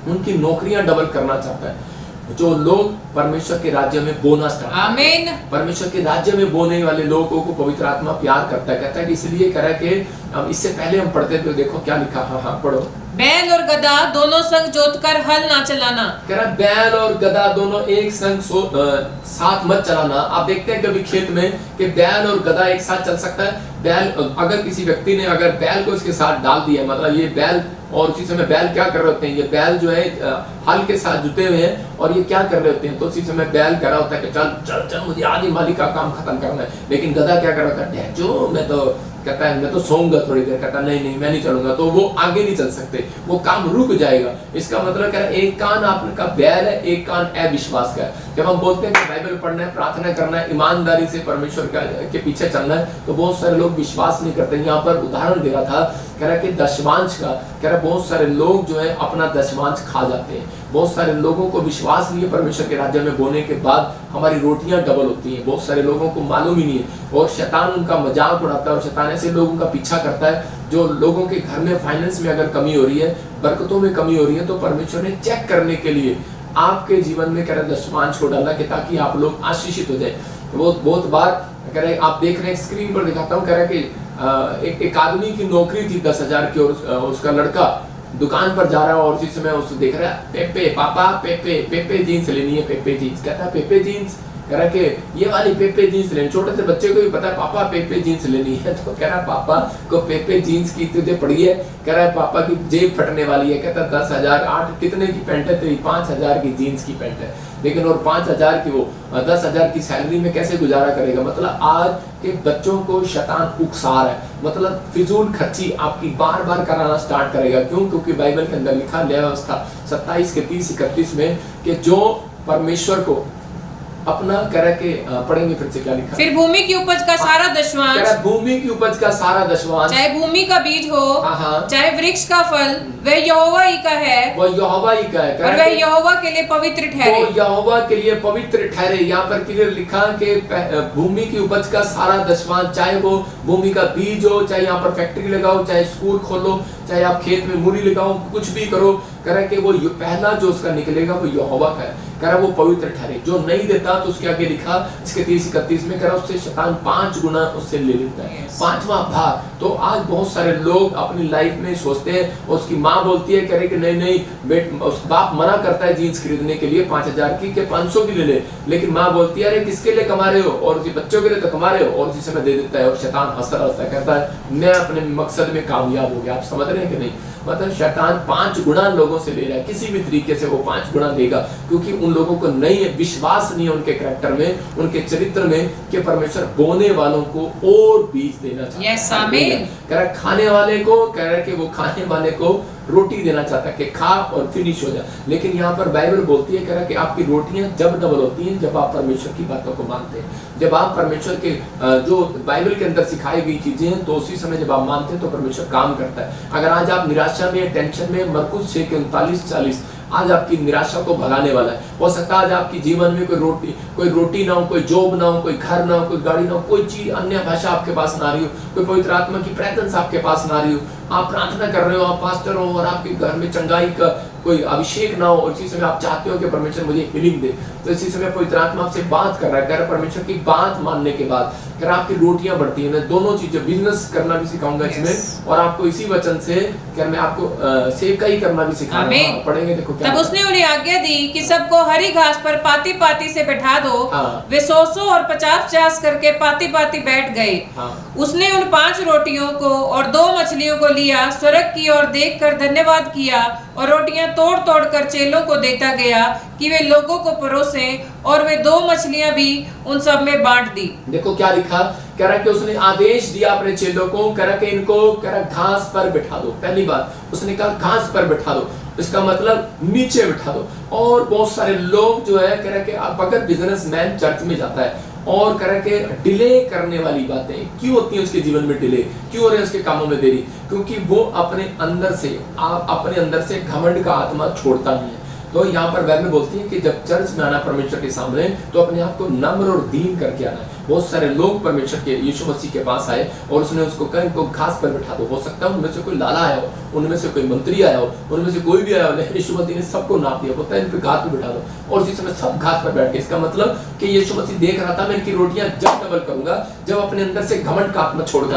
[SPEAKER 1] उनकी नौकरियां डबल करना चाहता है जो लोग परमेश्वर के राज्य में बोना स्टार्ट। आमीन। परमेश्वर के राज्य में बोने वाले लोगों को पवित्र आत्मा प्यार करता है। कहता है कि इसलिए कह रहा है कि अब इससे पहले हम पढ़ते थे, देखो क्या लिखा। हाँ पढ़ो।
[SPEAKER 2] बैल और गधा दोनों संग जोतकर हल ना चलाना।
[SPEAKER 1] कह रहा बैल और गधा दोनों एक संग साथ मत चलाना। आप देखते हैं कभी खेत में कि बैल और गधा एक साथ चल सकता है? बैल, अगर किसी व्यक्ति ने अगर बैल को इसके साथ डाल दिया, मतलब ये बैल, और उसी समय बैल क्या कर रहे होते हैं, ये बैल जो है हल के साथ जुटे हुए हैं और ये क्या कर रहे होते हैं, तो उसी समय बैल कह रहा होता है कि चल चल चल मुझे आज ही मालिक का काम खत्म करना है, लेकिन गधा क्या कर रहा होता है, जो मैं तो कहता है मैं तो सोऊंगा थोड़ी देर, कहता नहीं नहीं मैं नहीं चलूंगा, तो वो आगे नहीं चल सकते, वो काम रुक जाएगा। इसका मतलब क्या है, एक कान आपका बैल है, एक कान अविश्वास का है। जब हम बोलते हैं कि बाइबल पढ़ना है, प्रार्थना करना है, ईमानदारी से परमेश्वर के पीछे चलना है, तो बहुत सारे लोग विश्वास नहीं करते। यहाँ पर उदाहरण दे रहा था, कह रहा कि दशमांश का, कह रहा बहुत सारे लोग जो है अपना दशमांश खा जाते हैं। बहुत सारे लोगों को विश्वास नहीं है परमेश्वर के राज्य में बोने के बाद हमारी रोटियां डबल होती हैं। बहुत सारे लोगों को मालूम ही नहीं है, और शैतान उनका मजाक उड़ाता है, और शैतान ऐसे लोगों का पीछा करता है जो लोगों के घर में फाइनेंस में अगर कमी हो रही है, बरकतों में कमी हो रही है, तो परमेश्वर ने चेक करने के लिए आपके जीवन में कह रहे दशमांश को डाला कि ताकि आप लोग आशीषित हो जाए। वो बहुत बार कह रहे आप देख रहे हैं, स्क्रीन पर दिखाता हूँ, कह रहे कि एक आदमी की नौकरी थी 10,000 की, और उसका लड़का दुकान पर जा रहा है और उसी समय उसको देख रहा है, पेपे पापा पेपे जीन्स लेनी है, पेपे जीन्स। कहता है पेपे जीन्स, कह रहा कि ये वाली पेपे जीन्स लेनी। छोटे से बच्चे को भी पता है पापा पेपे जीन्स लेनी है, तो कह रहा पापा को पेपे जीन्स की तुझे पड़ी है, कह रहा है पापा की जेब फटने वाली है। कहता 10,000 8 कितने की पैंट है तेरी? 5,000 की जीन्स की पैंट है, लेकिन और 5,000 की वो 10,000 की सैलरी में कैसे गुजारा करेगा। मतलब आज के बच्चों को शैतान उकसा रहा है, मतलब फिजूल खर्ची आपकी बार बार कराना स्टार्ट करेगा। क्यों? क्योंकि बाइबल के अंदर लिखा न्याय व्यवस्था 27 के 30-31 में कि जो परमेश्वर को अपना कह के पढ़ेंगे फिर से क्या लिखा,
[SPEAKER 2] फिर भूमि की उपज का सारा दशमांश,
[SPEAKER 1] भूमि की उपज का सारा दशमांश,
[SPEAKER 2] चाहे भूमि का बीज हो,
[SPEAKER 1] हाँ,
[SPEAKER 2] चाहे वृक्ष का फल, वह यहोवा ही का है,
[SPEAKER 1] वह यहोवा ही का है,
[SPEAKER 2] और वह यहोवा के लिए पवित्र ठहरे।
[SPEAKER 1] वो यहोवा के लिए पवित्र ठहरे। यहाँ पर क्लियर लिखा कि भूमि की उपज का सारा दशमांश, चाहे वो भूमि का बीज हो, चाहे यहाँ पर फैक्ट्री लगाओ, चाहे स्कूल खोलो, चाहे आप खेत में मूली लगाओ, कुछ भी करो, कह रहा है कि वो पहला जो उसका निकलेगा वो यहोवा का है, कह रहा वो पवित्र ठहरे। जो नहीं देता तो उसके आगे लिखा इसके 30-31 में, कह रहा उससे शैतान 5 गुना उससे ले लेता है, 5वां भाग। तो आज बहुत सारे लोग अपनी लाइफ में सोचते हैं, उसकी माँ बोलती है, कह रहे कि नहीं नहीं बेट, उस बाप मना करता है जीन्स खरीदने के लिए 5,000 की के 500 की ले ले, लेकिन माँ बोलती है अरे किसके लिए कमा रहे हो, और उसी बच्चों के लिए तो कमा रहे हो, और उसी समय दे देता है। और शैतान हंसता रहता है, कहता है मैं अपने मकसद में कामयाब हो गया। आप समझ रहे हैं कि नहीं? मतलब शैतान 5 गुना लोगों से ले रहा है, किसी भी तरीके से वो 5 गुना देगा, क्योंकि उन लोगों को नहीं है, विश्वास नहीं है उनके कैरेक्टर में, उनके चरित्र में, कि परमेश्वर बोने वालों को और बीज देना चाहता है।
[SPEAKER 2] यस आमीन।
[SPEAKER 1] कह रहा खाने वाले को, कह रहा है कि वो खाने वाले को रोटी देना चाहता है कि खा और फिनिश हो जाए। लेकिन यहाँ पर बाइबल बोलती है, कह रहा है कि आपकी रोटियां जब डबल होती हैं जब आप परमेश्वर की बातों को मानते हैं, जब आप परमेश्वर के जो बाइबल के अंदर सिखाई गई चीजें हैं, तो उसी समय जब आप मानते हैं तो परमेश्वर काम करता है। अगर आज आप निराशा में, टेंशन में, मरकुस 6 के 39-40 आज आपकी निराशा को भगाने वाला है। हो सकता है आज आपकी जीवन में कोई रोटी ना हो, कोई जॉब ना हो, कोई घर ना हो, कोई गाड़ी ना हो, कोई चीज अन्य भाषा आपके पास ना आ रही हो, कोई पवित्र आत्मा की प्रेजेंस आपके पास ना आ रही हो, आप प्रार्थना कर रहे हो, आप पास्टर हो, और आपके घर में चंगाई का कोई अभिषेक ना हो, और इसी समय आप चाहते हो कि परमेश्वर मुझे हीलिंग दे, तो इसी समय पवित्र आत्मा आपसे बात कर रहा है। कह रहा परमेश्वर की बात मानने के बाद कह रहा आपकी रोटियां बढ़ती हैं। मैं दोनों चीजें, बिजनेस करना भी सिखाऊंगा इसमें, और आपको इसी वचन से कह मैं आपको सेवकाई करना भी सिखाऊंगा। पढ़ेंगे, देखो क्या।
[SPEAKER 2] तब उसने उन्हें आज्ञा दी कि सबको हरी घास पर पाती पाती से बैठा दो। वे 100 और 50 करके पाती पाती बैठ गए। उसने उन 5 रोटियों को और 2 मछलियों को लिया, स्वर्ग की ओर देखकर धन्यवाद किया, और रोटियां तोड़ तोड़ कर चेलों को देता गया कि वे लोगों को परोसे, और वे 2 मछलियां भी उन सब में बांट दी।
[SPEAKER 1] देखो क्या लिखा, कह रहा कि उसने आदेश दिया अपने चेलों को, कह रहा कि इनको, कह रहा घास पर बिठा दो। पहली बात उसने कहा घास पर बिठा दो, इसका मतलब नीचे बिठा दो। और बहुत सारे लोग जो है, कह रहा कि आप अगर बिजनेसमैन चर्च में जाता है और कह रहा कि डिले करने वाली बातें क्यों होती हैं उसके जीवन में, डिले क्यों हो रहे हैं उसके कामों में देरी, क्योंकि वो अपने अंदर से घमंड का आत्मा छोड़ता नहीं है। तो यहाँ पर बाइबल बोलती है कि जब चर्च में आना परमेश्वर के सामने, तो अपने आप को नम्र और दीन करके आना है। बहुत सारे लोग परमेश्वर के यीशु मसीह के पास आए और उसने उसको कहा इनको घास पर बैठा दो। हो सकता है उनमें से कोई लाला आया हो, उनमें से कोई मंत्री आया हो, उनमें से कोई भी आया हो, लेकिन यीशु मसीह ने सबको नाप दिया, बोलता है इन पे घास पर बैठा दो, और उसी समय सब घास पर बैठ गए। इसका मतलब कि यीशु मसीह देख रहा था मैं इनकी रोटियां जब डबल करूंगा जब अपने अंदर से घमंड का आत्मा छोड़ कर,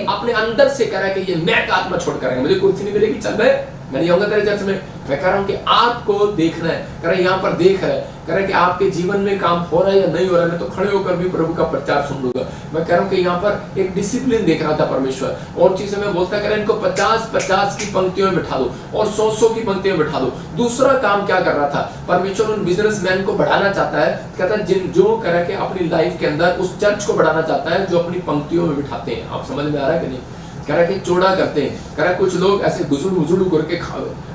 [SPEAKER 1] अपने अंदर से कह रहा है कि ये मैं का आत्मा छोड़ कर, मुझे कुर्सी नहीं मिलेगी, चल मैं नहीं आऊंगा तेरे चर्च में, मैं कह रहा हूँ कि आपको देखना है, कह रहा है यहाँ पर देख रहा है, कह रहा है कि आपके जीवन में काम हो रहा है या नहीं हो रहा है। मैं तो खड़े होकर भी प्रभु का प्रचार सुन लूंगा। मैं कह रहा हूँ कि यहाँ पर एक डिसिप्लिन देख रहा था परमेश्वर, और चीजें मैं बोलता कह रहा है इनको 50-50 की पंक्तियों में बिठा दो और 100-100 की पंक्तियों में बिठा दो। दूसरा काम क्या कर रहा था परमेश्वर, उन बिजनेसमैन को बढ़ाना चाहता है। कहता है जिन जो कह रहा है कि अपनी लाइफ के अंदर उस चर्च को बढ़ाना चाहता है जो अपनी पंक्तियों में बिठाते हैं। आप समझ में आ रहा है कि नहीं? कह रहा है कि चौड़ा करते हैं, कह रहा है कुछ लोग ऐसे गुजुड़ करके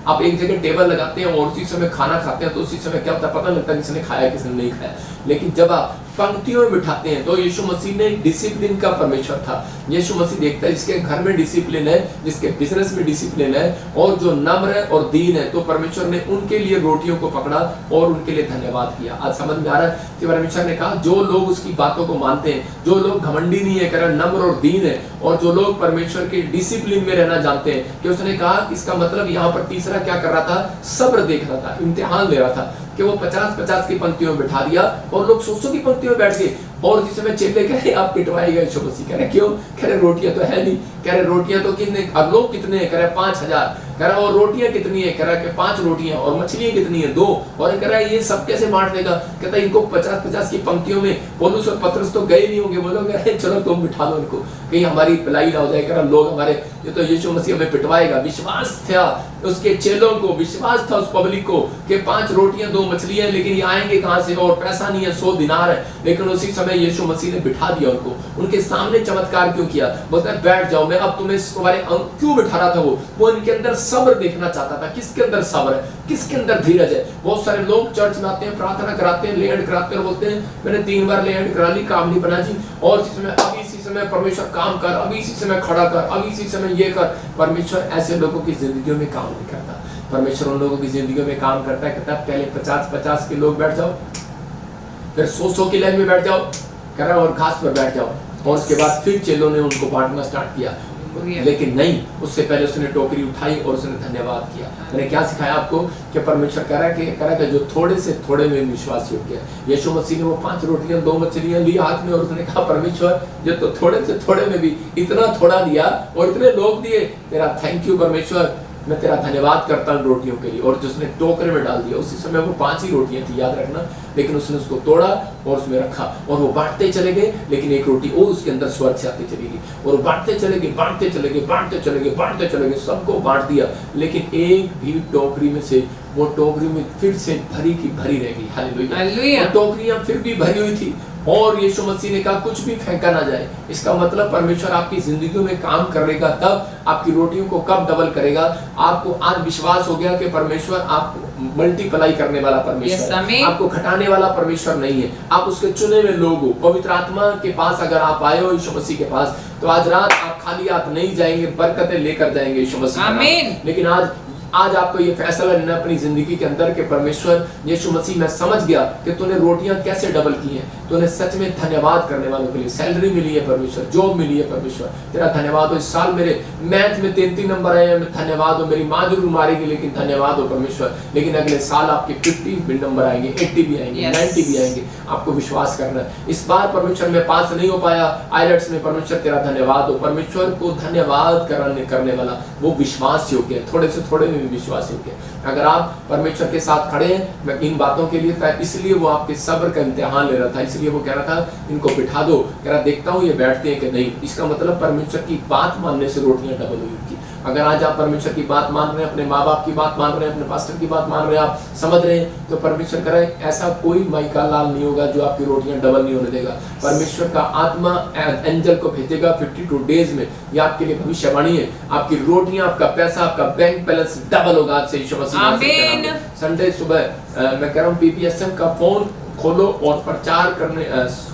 [SPEAKER 1] आप एक जगह टेबल लगाते हैं और उसी समय खाना खाते हैं, तो उसी समय क्या होता है पता नहीं लगता किसने खाया किसने नहीं खाया। लेकिन जब आप पंक्तियों में बिठाते हैं तो यीशु मसीह ने डिसिप्लिन का परमेश्वर था। यीशु मसीह देखता है जिसके घर में डिसिप्लिन है, जिसके बिजनेस में डिसिप्लिन है और जो नम्र है और दीन है, तो परमेश्वर ने उनके लिए रोटियों को पकड़ा और उनके लिए धन्यवाद किया। आज समझ में आ रहा है कि परमेश्वर ने कहा जो लोग उसकी बातों को मानते हैं, जो लोग घमंडी नहीं है, कह रहा नम्र और दीन है, और जो लोग परमेश्वर के डिसिप्लिन में रहना जानते हैं, कि उसने कहा इसका मतलब यहाँ पर तीसरा क्या कर रहा था, सब्र देख रहा था, इम्तिहान ले रहा था कि वो 50-50 की पंक्तियों में बिठा दिया और लोग 100-100 की पंक्तियों में बैठ गए। और जिस समय चेले कह रहे आप पिटवाएगा यीशु मसीह, कह रहे क्यों? कह रहे रोटियां तो है नहीं, कह रहे रोटियां तो कितने, अब लोग कितने हैं? कह रहे 5000, कह रहा और रोटियां कितनी है? कह रहा कि 5 रोटियां, और मछलियां कितनी है? 2, और कह रहा है ये सब कैसे बांट देगा? कहता है इनको 50-50 की पंक्तियों में। पौलुस और पतरस तो गए नहीं होंगे, बोलोगे चलो तुम बिठा लो इनको, कहीं हमारी पिलाई ना हो जाए। कह रहा लोग हमारे, ये तो यीशु मसीह हमें पिटवाएगा। विश्वास था उसके चेलों को, विश्वास था उस पब्लिक को कि 5 रोटियां 2 मछलियां, लेकिन ये आएंगे कहां से, और पैसा नहीं है, 100 दिनार है। लेकिन उसी समय यीशु मसीह ने बिठा दिया उनको। उनके सामने चमत्कार क्यों किया? बोलता है बैठ जाओ, मैं अब तुम्हें तुम्हारे क्यों बिठा रहा था? वो इनके अंदर सब्र देखना चाहता था। किसके अंदर सब्र है, किसके अंदर धीरज है? बहुत सारे लोग चर्च में आते हैं, प्रार्थना कराते हैं, ले हैंड कराते हैं और बोलते हैं मैंने 3 बार ले हैंड करा ली, काम नहीं बना जी, और इसी समय अभी इसी समय परमेश्वर काम कर, अभी इसी समय खड़ा कर, अभी इसी समय ये कर। परमेश्वर ऐसे लोगों की जिंदगियों में काम नहीं करता। परमेश्वर उन लोगों की जिंदगियों में काम करता है। कहता है पहले 50-50 के लोग बैठ जाओ, फिर 100-100 की लाइन में बैठ जाओ, कह रहा और घास पर बैठ जाओ, और उसके बाद फिर चेलों ने उनको बांटना स्टार्ट किया। लेकिन नहीं, उससे पहले उसने टोकरी उठाई और उसने धन्यवाद किया। मैंने क्या सिखाया आपको कि परमेश्वर कह रहा है कि जो थोड़े से थोड़े में विश्वास योग्य है। यीशु मसीह ने वो 5 रोटियां 2 मछलियां ली हाथ में और उसने कहा परमेश्वर जो तो थोड़े से थोड़े में भी इतना थोड़ा दिया और इतने लोग दिए, तेरा थैंक यू परमेश्वर, मैं तेरा धन्यवाद करता हूँ रोटियों के लिए। और जिसने टोकरे में डाल दिया, उसी समय वो 5 ही रोटियां थी, याद रखना, लेकिन उसने उसको तोड़ा और उसमें रखा और वो बांटते चले गए। लेकिन एक रोटी और उसके अंदर स्वर्ग से आती चली गई और वो बांटते चले गए, बांटते चले गए, बांटते चले गए, बांटते चले गए, सबको बांट दिया। लेकिन एक भी टोकरी में से, वो टोकरी में फिर से भरी की भरी रह गई। हालेलुया। टोकरियां फिर भी भरी हुई थी और यीशु मसीह ने कहा कुछ भी फेंका ना जाए। इसका मतलब परमेश्वर आपकी जिंदगियों में काम करेगा, तब आपकी रोटियों को कब डबल करेगा। आपको आज विश्वास हो गया कि परमेश्वर आपको मल्टीप्लाई करने वाला परमेश्वर है, आपको घटाने वाला परमेश्वर नहीं है। आप उसके चुने हुए लोग हो। पवित्र आत्मा के पास अगर आप आए हो यीशु मसीह के पास, तो आज रात आप खाली हाथ नहीं जाएंगे, बरकतें लेकर जाएंगे यीशु मसीह। लेकिन आज आपको ये फैसला लेना अपनी जिंदगी के अंदर कि परमेश्वर यीशु मसीह, मैं समझ गया कि तूने रोटियां कैसे डबल की हैं, तूने सच में धन्यवाद करने वालों के लिए सैलरी मिली है परमेश्वर, जॉब मिली है परमेश्वर, तेरा धन्यवाद हो। इस साल मेरे मैथ में 3 नंबर आए हैं, धन्यवाद हो। मेरी माँ जरूर मारेगी लेकिन धन्यवाद हो परमेश्वर। लेकिन अगले साल आपके 50 भी नंबर आएंगे, 80 भी आएंगे, 90 भी आएंगे। आपको विश्वास करना है। इस बार परमेश्वर में पास नहीं हो पाया आईलेट्स में, परमेश्वर तेरा धन्यवाद हो। परमेश्वर को धन्यवाद करने वाला वो विश्वास योग्य है, थोड़े से थोड़े में विश्वास योग्य है। अगर आप परमेश्वर के साथ खड़े हैं, मैं इन बातों के लिए था, इसलिए वो आपके सब्र का इम्तिहान ले रहा था, इसलिए वो कह रहा था इनको बिठा दो, कह रहा देखता हूँ ये बैठते हैं कि नहीं। इसका मतलब परमेश्वर की बात मानने से रोटियां डबल हुई उनकी। अगर आज आप परमेश्वर की बात मान रहे हैं, अपने माँ बाप की बात मान रहे हैं, अपने पास्टर की बात मान रहे हैं, आप समझ रहे हैं, तो परमेश्वर कह रहा है ऐसा कोई माइका लाल नहीं होगा जो आपकी रोटियां डबल नहीं होने देगा। परमेश्वर का आत्मा एंजल को भेजेगा 52 डेज में। ये आपके लिए भविष्यवाणी है। आपकी रोटियां, आपका पैसा, आपका बैंक बैलेंस डबल होगा आज से यीशु मसीह। संडे सुबह मैं कह रहा हूँ PPSM का फोन खोलो और प्रचार करने,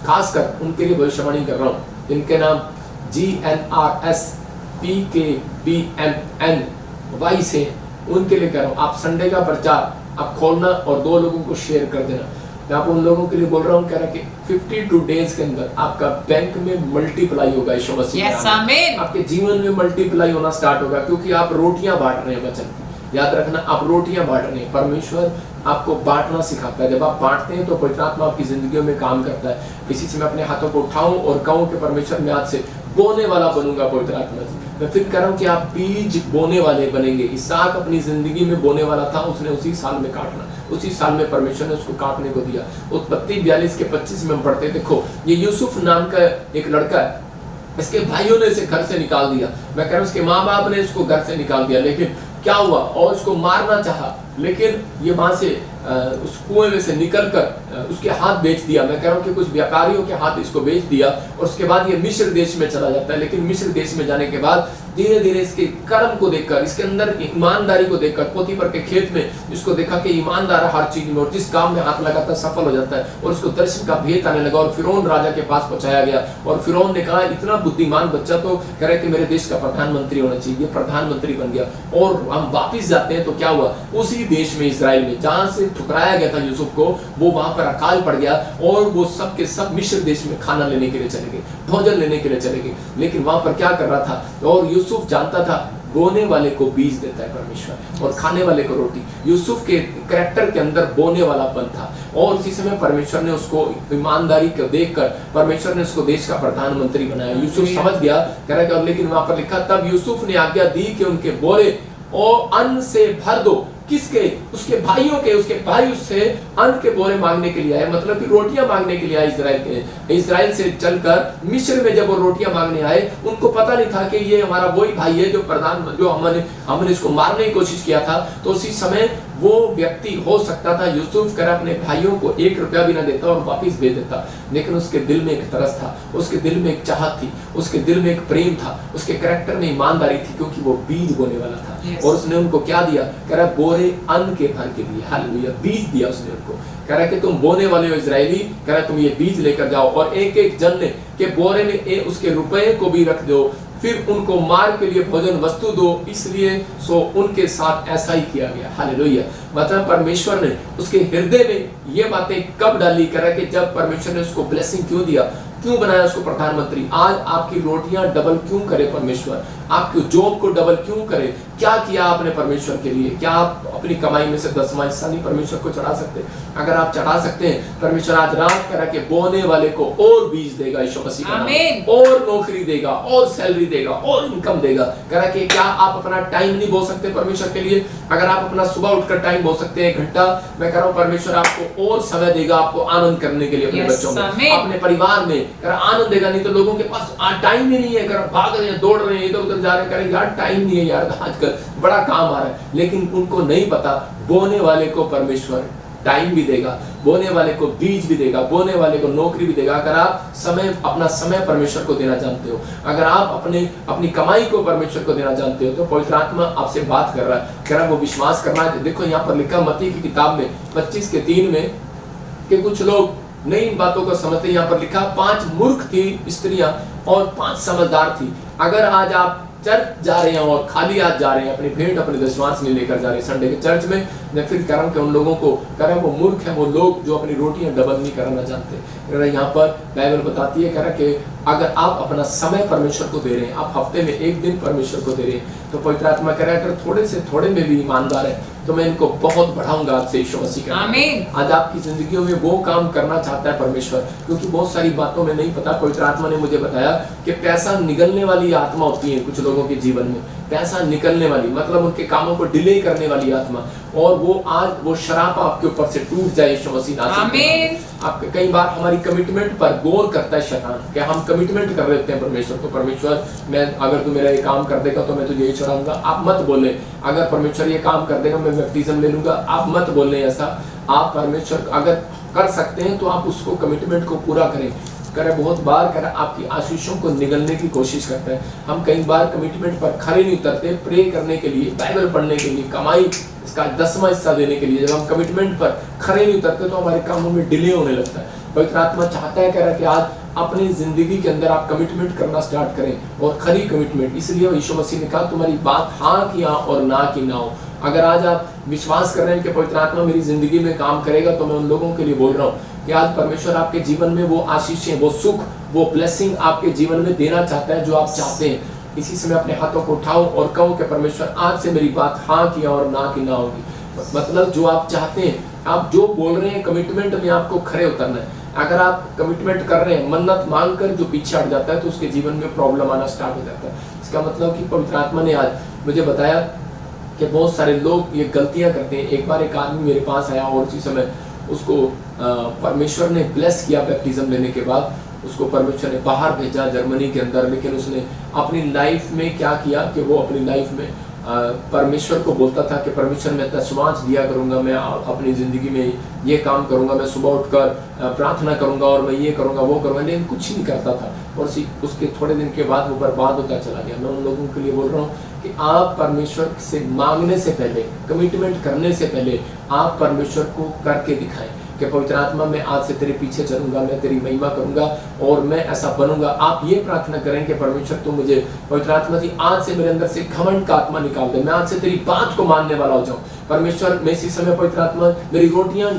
[SPEAKER 1] खासकर उनके लिए भविष्यवाणी कर रहा हूँ जिनके नाम GNRS PKBMN वाई से, उनके लिए कह रहा हूँ। आप संडे का प्रचार आप खोलना और 2 लोगों को शेयर कर देना। मैं आप उन लोगों के लिए बोल रहा हूँ, कह रहा कि 52 डेज के अंदर आपका बैंक में मल्टीप्लाई होगा यीशु मसीह। आपके जीवन में मल्टीप्लाई होना स्टार्ट होगा, क्योंकि आप रोटियां बांट रहे हैं वचन की। याद रखना, आप रोटियां बांट रहे हैं। परमेश्वर आपको बांटना सिखाता है। जब आप बांटते हैं तो पवित्र आत्मा आपकी जिंदगियों में काम करता है। इसी से मैं अपने हाथों को उठाऊं और कहूं कि परमेश्वर मैं आज से बोने वाला बनूंगा पवित्र आत्मा से। मैं फिर कह रहा हूँ कि आप बीज बोने वाले बनेंगे। इसहाक अपनी जिंदगी में बोने वाला था, उसने उसी साल में काटना, उसी साल में परमेश्वर ने उसको काटने को दिया। उत्पत्ति 42 के 25 में हम पढ़ते, देखो ये यूसुफ नाम का एक लड़का है, इसके भाइयों ने इसे घर से निकाल दिया। मैं कह रहा हूँ उसके माँ बाप ने इसको घर से निकाल दिया, लेकिन क्या हुआ, और उसको मारना चाहा, लेकिन ये वहां से उस कुएं में से निकलकर उसके हाथ बेच दिया। मैं कह रहा हूँ कि कुछ व्यापारियों के हाथ इसको बेच दिया, और उसके बाद ये मिस्र देश में चला जाता है। लेकिन मिस्र देश में जाने के बाद धीरे धीरे इसके कर्म को देखकर, इसके अंदर ईमानदारी को देखकर, पोतीफर के खेत में इसको देखा कि ईमानदार हर चीज में, और जिस काम में हाथ लगाता है सफल हो जाता है, और उसको दर्शन का भेद आने लगा, और फिरौन राजा के पास पहुंचाया गया। और फिरौन ने कहा इतना बुद्धिमान बच्चा तो कह रहे कि मेरे देश का प्रधानमंत्री होना चाहिए, ये प्रधानमंत्री बन गया। और हम वापिस जाते हैं तो क्या हुआ, उसी देश में इजराइल में जहां से ठुकराया गया था यूसुफ को, वो वहां पर अकाल पड़ गया, और वो सब के सब मिस्र देश में खाना लेने के लिए चले गए, भोजन लेने के लिए चले गए। लेकिन वहां पर क्या कर रहा था, और यूसुफ जानता था बोने वाले को बीज देता है परमेश्वर, और खाने वाले को रोटी। यूसुफ के कैरेक्टर के अंदर बोने वालापन था, और उसी समय परमेश्वर ने उसको ईमानदारी को देखकर परमेश्वर ने उसको देश का प्रधानमंत्री बनाया। यूसुफ समझ गया, कह रहा है, लेकिन वहां पर लिखा, तब यूसुफ ने आज्ञा दी कि उनके बोरे और अन्न से भर दो। किसके? उसके भाइयों के। उसके भाई उससे अन्न के बोरे मांगने के लिए आए, मतलब कि रोटियां मांगने के लिए आए। इजराइल से चलकर मिस्र में जब वो रोटियां मांगने आए, उनको पता नहीं था कि ये हमारा वही भाई है जो हमने इसको मारने की कोशिश किया था। तो उसी समय वो व्यक्ति हो सकता था यूसुफ कर अपने भाइयों को 1 रुपया भी ना देता और वापिस भेज देता, लेकिन उसके दिल में एक तरस था, उसके दिल में एक चाहत थी, उसके दिल में एक प्रेम था, उसके कैरेक्टर में ईमानदारी थी, क्योंकि वो बीज बोने वाला था। और उसने उनको क्या दिया, कह रहा बोरे अन्न के भर के लिए, हालेलुया, बीज दिया उसने उनको। कह रहा कि तुम बोने वाले हो इजरायली, कह रहा तुम ये बीज लेकर जाओ, और एक एक जन के बोरे में उसके रुपए को भी रख दो, फिर उनको मार के लिए भोजन वस्तु दो। इसलिए सो उनके साथ ऐसा ही किया गया, हालेलुया। मतलब परमेश्वर ने उसके हृदय में ये बातें कब डाली, करा कि जब परमेश्वर ने उसको ब्लेसिंग क्यों दिया, क्यों बनाया उसको प्रधानमंत्री। आज आपकी रोटियां डबल क्यों करे परमेश्वर, आपकी जॉब को डबल क्यों करे, क्या किया आपने परमेश्वर के लिए? क्या आप अपनी कमाई में से 10वां हिस्सा नहीं परमेश्वर को चढ़ा सकते? अगर आप चढ़ा सकते हैं, परमेश्वर आज रात करा के बोने वाले को और बीज देगा, यीशु मसीह का नाम, और नौकरी देगा, और सैलरी देगा, और इनकम देगा। करा के क्या आप अपना टाइम नहीं बो सकते परमेश्वर के लिए? अगर आप अपना सुबह उठकर टाइम बो सकते हैं 1 घंटा, मैं कह रहा हूँ परमेश्वर आपको और समय देगा, आपको आनंद करने के लिए, अपने बच्चों में, अपने परिवार में आनंद देगा। नहीं तो लोगों के पास टाइम ही नहीं है, भाग रहे हैं, दौड़ रहे हैं, इधर उधर जा रहे हैं, करें यार टाइम नहीं है यार, आजकल बड़ा काम आ रहा है। लेकिन उनको नहीं पता बोने वाले को परमेश्वर टाइम भी देगा, बोने वाले को बीज भी देगा, बोने वाले को नौकरी भी देगा। अगर आप अपना समय परमेश्वर को देना जानते हो, अगर आप अपनी कमाई को परमेश्वर को देना जानते हो, तो पवित्र आत्मा आपसे बात कर रहा है, कह रहा है वो विश्वास करना है। देखो यहाँ पर लिखा मत्ती की किताब में 25:3 में कि कुछ लोग नई इन बातों को समझते। यहाँ पर लिखा 5 मूर्ख थी स्त्रियां और 5 समझदार थी। अगर आज आप चर्च जा रहे हैं और खाली हाथ जा रहे हैं, अपनी भेंट अपने दशमांश नहीं लेकर जा रहे हैं संडे के चर्च में, मैं फिर कह रहा हूं कि उन लोगों को कह रहा है वो मूर्ख है, वो लोग जो अपनी रोटियां डबल नहीं करना जानते। कह रहा यहाँ पर बाइबल बताती है, कह रहा कि अगर आप अपना समय परमेश्वर को दे रहे हैं, आप हफ्ते में 1 दिन परमेश्वर को दे रहे हैं, तो पवित्र आत्मा कह रहा है अगर थोड़े से थोड़े में भी ईमानदार है तो मैं इनको बहुत बढ़ाऊंगा आपसे, यीशु मसीह का नाम। आज आपकी जिंदगियों में वो काम करना चाहता है परमेश्वर, क्योंकि बहुत सारी बातों में नहीं पता। पवित्र आत्मा ने मुझे बताया कि पैसा निगलने वाली आत्मा होती है कुछ लोगों के जीवन में, पैसा निकलने वाली, मतलब उनके कामों को डिले करने वाली आत्मा, और वो आज वो शराब आपके ऊपर से टूट जाए, यीशु मसीह नाम। आपके कई बार हमारी कमिटमेंट पर गौर करता है शैतान, कि हम कमिटमेंट कर रहे हैं परमेश्वर को, परमेश्वर मैं अगर तू मेरा ये काम कर देगा तो मैं तुझे ये चढ़ाऊंगा। आप मत बोले, अगर परमेश्वर ये काम कर देगा मैं बैप्टिज्म ले लूंगा, आप मत बोले ऐसा। आप परमेश्वर अगर कर सकते हैं तो आप उसको कमिटमेंट को पूरा करें। करे बहुत बार करे आपकी आशीषों को निगलने की कोशिश करते हैं। हम कई बार कमिटमेंट पर खड़े नहीं उतरते, प्रे करने के लिए, बाइबल पढ़ने के लिए, कमाई इसका 10वां हिस्सा देने के लिए। जब हम कमिटमेंट पर खड़े नहीं उतरते तो हमारे कामों में डिले होने लगता है। पवित्र आत्मा चाहता है, कह रहा है कि आज अपनी जिंदगी के अंदर आप कमिटमेंट करना स्टार्ट करें, और खरी कमिटमेंट। इसलिए यीशु मसीह ने कहा तुम्हारी बात हाँ की हाँ और ना की ना हो। अगर आज आप विश्वास कर रहे हैं कि पवित्र आत्मा मेरी जिंदगी में काम करेगा, तो मैं उन लोगों के लिए बोल रहा हूँ कि आज परमेश्वर आपके जीवन में वो आशीषें, वो सुख, वो ब्लेसिंग आपके जीवन में देना चाहता है जो आप चाहते हैं। इसी समय अपने हाथों को उठाओ और कहो कि परमेश्वर आज से मेरी बात हाँ की और ना की ना होगी। मतलब जो आप चाहते हैं आप जो बोल रहे हैं कमिटमेंट में आपको खरे उतरना है। अगर आप कमिटमेंट कर रहे हैं, मन्नत मांगकर जो पीछे हट जाता है तो उसके जीवन में प्रॉब्लम आना स्टार्ट हो जाता है। इसका मतलब कि पवित्र आत्मा ने आज मुझे बताया कि बहुत सारे लोग ये गलतियां करते हैं। एक बार एक आदमी मेरे पास आया और उसी समय उसको परमेश्वर ने ब्लेस किया बैप्टिज्म लेने के बाद, उसको परमेश्वर ने बाहर भेजा जर्मनी के अंदर, लेकिन उसने अपनी लाइफ में क्या किया कि वो अपनी लाइफ में परमेश्वर को बोलता था कि परमेश्वर मैं दशमांश दिया करूंगा, मैं अपनी ज़िंदगी में ये काम करूंगा, मैं सुबह उठकर प्रार्थना करूंगा और मैं ये करूंगा वो करूंगा, लेकिन कुछ नहीं करता था और उसके थोड़े दिन के बाद वो बर्बाद होता चला गया। मैं उन लोगों के लिए बोल रहा हूँ कि आप परमेश्वर से मांगने से पहले, कमिटमेंट करने से पहले आप परमेश्वर को करके दिखाएं कि पवित्र आत्मा मैं आज से तेरे पीछे चलूंगा, मैं तेरी महिमा करूंगा और मैं ऐसा बनूंगा। आप ये प्रार्थना करें कि परमेश्वर तू मुझे, पवित्र आत्मा जी आज से मेरे अंदर से घमंड का आत्मा निकाल दे, मैं आज से तेरी बात को मानने वाला हो जाऊं। परमेश्वर मैं इसी समय पवित्र आत्मा मेरी रोटियां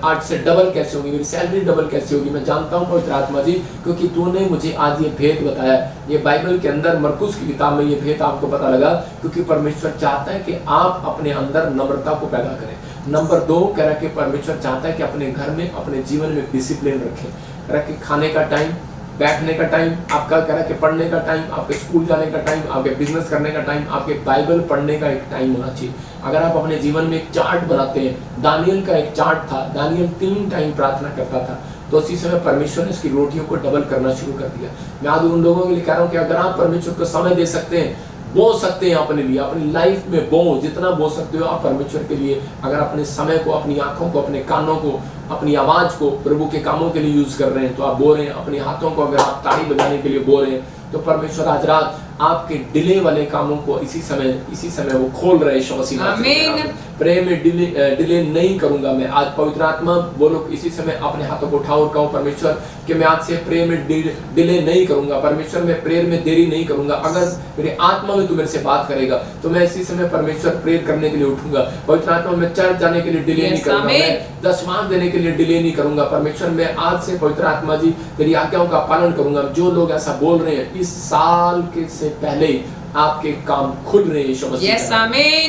[SPEAKER 1] आज से डबल कैसे होगी, मेरी सैलरी डबल कैसे होगी, मैं जानता हूँ पवित्र आत्मा जी क्योंकि तूने मुझे आज ये भेद बताया। ये बाइबल के अंदर मरकुस की किताब में ये भेद आपको पता लगा क्योंकि परमेश्वर चाहता है कि आप अपने अंदर नम्रता को पैदा करें। नंबर 2 कह रहा कि परमेश्वर चाहता है कि अपने घर में, अपने जीवन में डिसिप्लिन रखें। कह रहा कि खाने का टाइम, बैठने का टाइम, आपका कह रहा कि पढ़ने का टाइम, आपके स्कूल जाने का टाइम, आपके बिजनेस करने का टाइम, आपके बाइबल पढ़ने का एक टाइम होना चाहिए। अगर आप अपने जीवन में एक चार्ट बनाते हैं, दानियल का एक चार्ट था, दानियल 3 टाइम प्रार्थना करता था, तो उसी समय परमेश्वर ने उसकी रोटियों को डबल करना शुरू कर दिया। मैं आज उन लोगों के लिए कह रहा हूँ कि अगर आप परमेश्वर को समय दे सकते हैं, बो सकते हैं अपने लिए, अपनी लाइफ में बो, जितना बो सकते हो आप परमेश्वर के लिए। अगर अपने समय को, अपनी आंखों को, अपने कानों को, अपनी आवाज को प्रभु के कामों के लिए यूज कर रहे हैं तो आप बो रहे हैं। अपने हाथों को अगर आप ताड़ी बजाने के लिए बो रहे हैं तो परमेश्वर आज रात आपके डिले वाले कामों को इसी समय वो खोल रहे हैं। आमीन। प्रेम में डिले नहीं करूंगा मैं। आज पवित्र आत्मा बोलो इसी समय अपने हाथों को उठाओ और कहो परमेश्वर कि मैं आज से प्रेम में डिले नहीं करूंगा। परमेश्वर मैं प्रेयर में देरी नहीं करूंगा। अगर मेरे आत्मा में तू मेरे से बात करेगा तो मैं इसी समय परमेश्वर प्रेयर करने के लिए उठूंगा। पवित्र आत्मा मैं चर्च जाने के लिए डिले नहीं करूंगा, मैं दशमांश देने के लिए डिले नहीं करूंगा। परमेश्वर मैं आज से पवित्र आत्मा जी तेरी आज्ञाओं का पालन करूंगा। जो लोग ऐसा बोल रहे हैं इस साल के से पहले आपके काम खुल रहे हैं। यीशु मसीह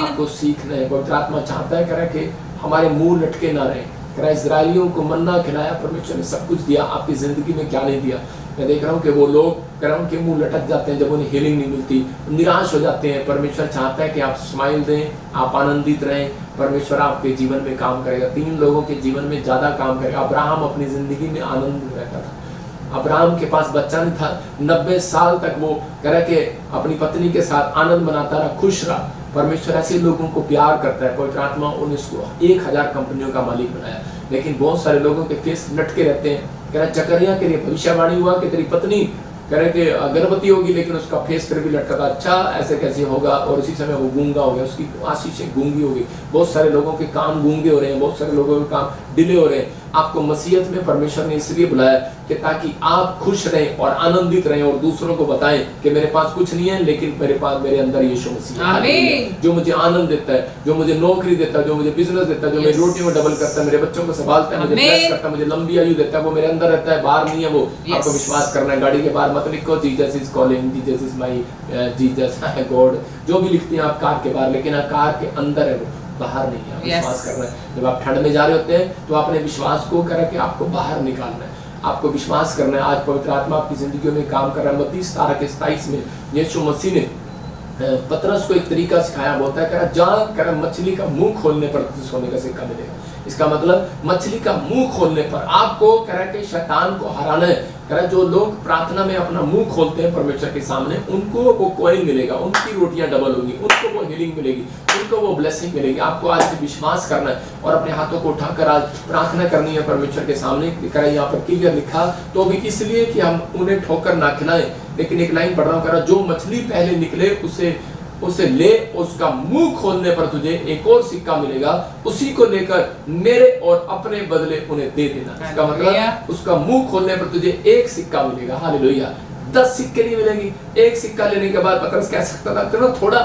[SPEAKER 1] आपको सीखना है। पवित्र आत्मा चाहता है कह कि हमारे मुंह लटके ना रहे। कह रहा इजराइलियों को मन्ना खिलाया, परमेश्वर ने सब कुछ दिया, आपकी जिंदगी में क्या नहीं दिया। मैं देख रहा हूँ कि वो लोग कह रहा हूँ कि मुंह लटक जाते हैं जब उन्हें हीलिंग नहीं मिलती, निराश हो जाते हैं। परमेश्वर चाहता है कि आप स्माइल दें, आप आनंदित रहें। परमेश्वर आपके जीवन में काम करेगा। 3 लोगों के जीवन में ज्यादा काम करेगा। अब्राहम अपनी जिंदगी में आनंद रहता था। अब्राहम के पास बच्चा नहीं था, 90 साल तक वो कह रहा कि अपनी पत्नी के साथ आनंद मनाता रहा, खुश रहा। परमेश्वर ऐसे लोगों को प्यार करता है। पवित्र आत्मा उन्हें उसको 1000 कंपनियों का मालिक बनाया, लेकिन बहुत सारे लोगों के फेस लटके रहते हैं। कह रहा जकरिया के लिए भविष्यवाणी हुआ कि तेरी पत्नी कह रहे कि गर्भवती होगी, लेकिन उसका फेस फिर भी लटका था। अच्छा ऐसे कैसे होगा, और उसी समय वो गूंगा हो गया, उसकी आशीषें गूंगी हो गई। बहुत सारे लोगों के काम गूंगे हो रहे हैं, बहुत सारे लोगों के काम डिले हो रहे हैं। आपको मसीहत में परमेश्वर ने इसलिए बुलाया कि ताकि आप खुश रहें और आनंदित रहें और दूसरों को बताएं कि मेरे पास कुछ नहीं है, लेकिन मेरे अंदर यीशु मसीह है जो मुझे आनंद देता है, जो मुझे नौकरी देता है, जो मुझे बिजनेस देता है, जो मेरी रोटियों को डबल करता है, मेरे बच्चों को संभालता है, मुझे ब्लेस करता है, मुझे लंबी आयु देता है। वो मेरे अंदर रहता है, बाहर नहीं है। वो आपको विश्वास करना है। गाड़ी के बाहर मत लिखो Jesus is calling, Jesus is my Jesus है गॉड, जो भी लिखते हैं आप कार के बाहर, लेकिन कार के अंदर है, वो बाहर नहीं है। विश्वास करना है। जब आप ठंड में जा रहे होते हैं तो अपने विश्वास को कह कि आपको बाहर निकालना है, आपको विश्वास करना है। आज पवित्र आत्मा आपकी जिंदगी में काम कर रहा है। मत्ती 17:27 में यीशु मसीह ने पतरस को एक तरीका सिखाया, बोलता है कह रहा मछली का मुंह खोलने पर तुझे सोने का सिक्का मिलेगा। इसका मतलब मछली का मुंह खोलने पर आपको कह रहा है कि शैतान को हराना है। कह रहा जो लोग प्रार्थना में अपना मुंह खोलते हैं परमेश्वर के सामने, उनको वो कॉइन मिलेगा, उनकी रोटियां डबल होगी, उनको वो हीलिंग मिलेगी, उनको वो ब्लेसिंग मिलेगी। आपको आज से विश्वास करना है और अपने हाथों को उठाकर आज प्रार्थना करनी है परमेश्वर के सामने। कह रहा यहाँ पर क्लियर लिखा, तो भी इसलिए कि हम उन्हें ठोकर ना खिलाएं। लेकिन एक लाइन पढ़ रहा हूँ, कह रहा जो मछली पहले निकले उसे ले, उसका मुंह खोलने पर तुझे एक और सिक्का मिलेगा, उसी को लेकर मेरे और अपने बदले उन्हें दे देना। इसका मतलब उसका मुंह खोलने पर तुझे एक सिक्का मिलेगा। हालेलुया। 10 सिक्के नहीं मिलेंगे। एक सिक्का लेने के बाद पतरस कह सकता था थोड़ा,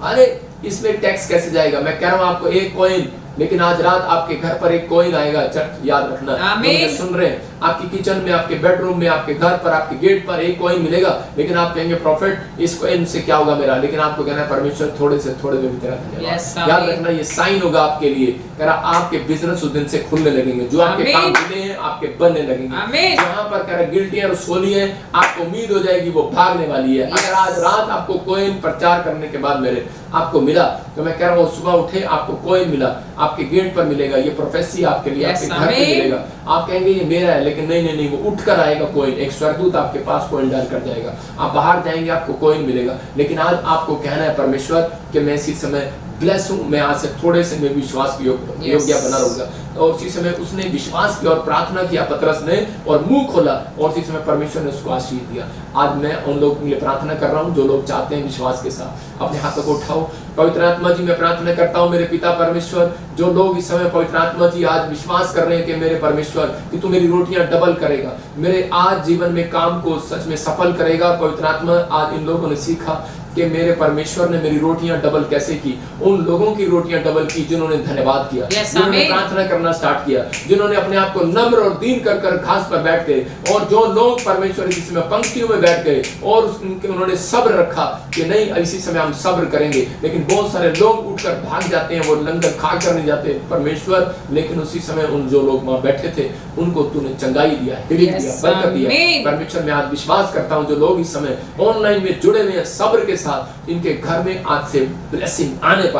[SPEAKER 1] अरे इसमें टैक्स कैसे जाएगा। मैं कह रहा हूं आपको एक कॉइन लेकिन आज रात आपके घर पर एक कॉइन आएगा, चर्च याद रखना।
[SPEAKER 2] आमीन।
[SPEAKER 1] जो सुन रहे हैं, आपकी किचन में, आपके बेडरूम में, आपके घर पर, आपके गेट पर एक कॉइन मिलेगा, लेकिन आप कहेंगे प्रॉफिट इस कॉइन से क्या होगा मेरा, लेकिन आपको कहना है परमेश्वर थोड़े से थोड़े में भी तेरा धन्यवाद। याद रखना ये साइन होगा आपके लिए, कह रहा आपके बिजनेस उस दिन से खुलने लगेंगे, जो आपके काम मिले हैं आपके बनने लगेंगे। जहां पर कह रहा गिल्टी और सोली है, आपको उम्मीद हो जाएगी वो भागने वाली है। अगर आज रात आपको कॉइन प्रचार करने के बाद मेरे आपको मिला, तो मैं कह रहा हूँ सुबह उठे आपको कॉइन मिला, आपके गेट पर मिलेगा, ये प्रोफेसी आपके लिए आपके घर पे मिलेगा। आप कहेंगे ये मेरा है, लेकिन नहीं नहीं नहीं, वो उठ कर आएगा कॉइन, एक स्वर्गदूत आपके पास कॉइन डाल कर जाएगा, आप बाहर जाएंगे आपको कॉइन मिलेगा। लेकिन आज आपको कहना है परमेश्वर कि मैं इसी समय ब्लेस हूं, मैं आज से थोड़े से में विश्वास योग्य बना रहूंगा। और उसी समय उसने विश्वास किया और प्रार्थना किया पतरस ने, और मुंह खोला, और उसी समय परमेश्वर ने उसको आशीष दिया। आज मैं उन लोगों के लिए प्रार्थना कर रहा हूं जो लोग चाहते हैं विश्वास के साथ, अपने हाथों को उठाओ। पवित्र आत्मा जी मैं प्रार्थना करता हूं मेरे पिता परमेश्वर, जो लोग इस समय पवित्र आत्मा जी आज विश्वास कर रहे हैं कि मेरे परमेश्वर कि तू मेरी रोटियां डबल करेगा, मेरे आज जीवन में काम को सच में सफल करेगा। पवित्र आत्मा आज इन लोगों ने सीखा कि मेरे परमेश्वर ने मेरी रोटियां डबल कैसे की, उन लोगों की रोटियां डबल की जिन्होंने धन्यवाद किया, जिन्होंने प्रार्थना करना स्टार्ट किया, जिन्होंने अपने आप को नम्र और दीन कर कर घास पर बैठ गए, और जो लोग परमेश्वर इसी समय पंक्तियों में बैठ गए और उन्होंने सब्र रखा कि नहीं इसी समय हम सब्र करेंगे। लेकिन बहुत सारे लोग उठकर भाग जाते हैं, वो लंगर खा कर नहीं जाते परमेश्वर, लेकिन उसी समय उन जो लोग वहां बैठे थे उनको तूने चंगाई दिया, बरकत दिया। परमेश्वर मैं आज विश्वास करता हूँ जो लोग इस समय ऑनलाइन में जुड़े हुए हैं सब्र के साथ, इनके घर में आज से ब्लेसिंग आने पाए,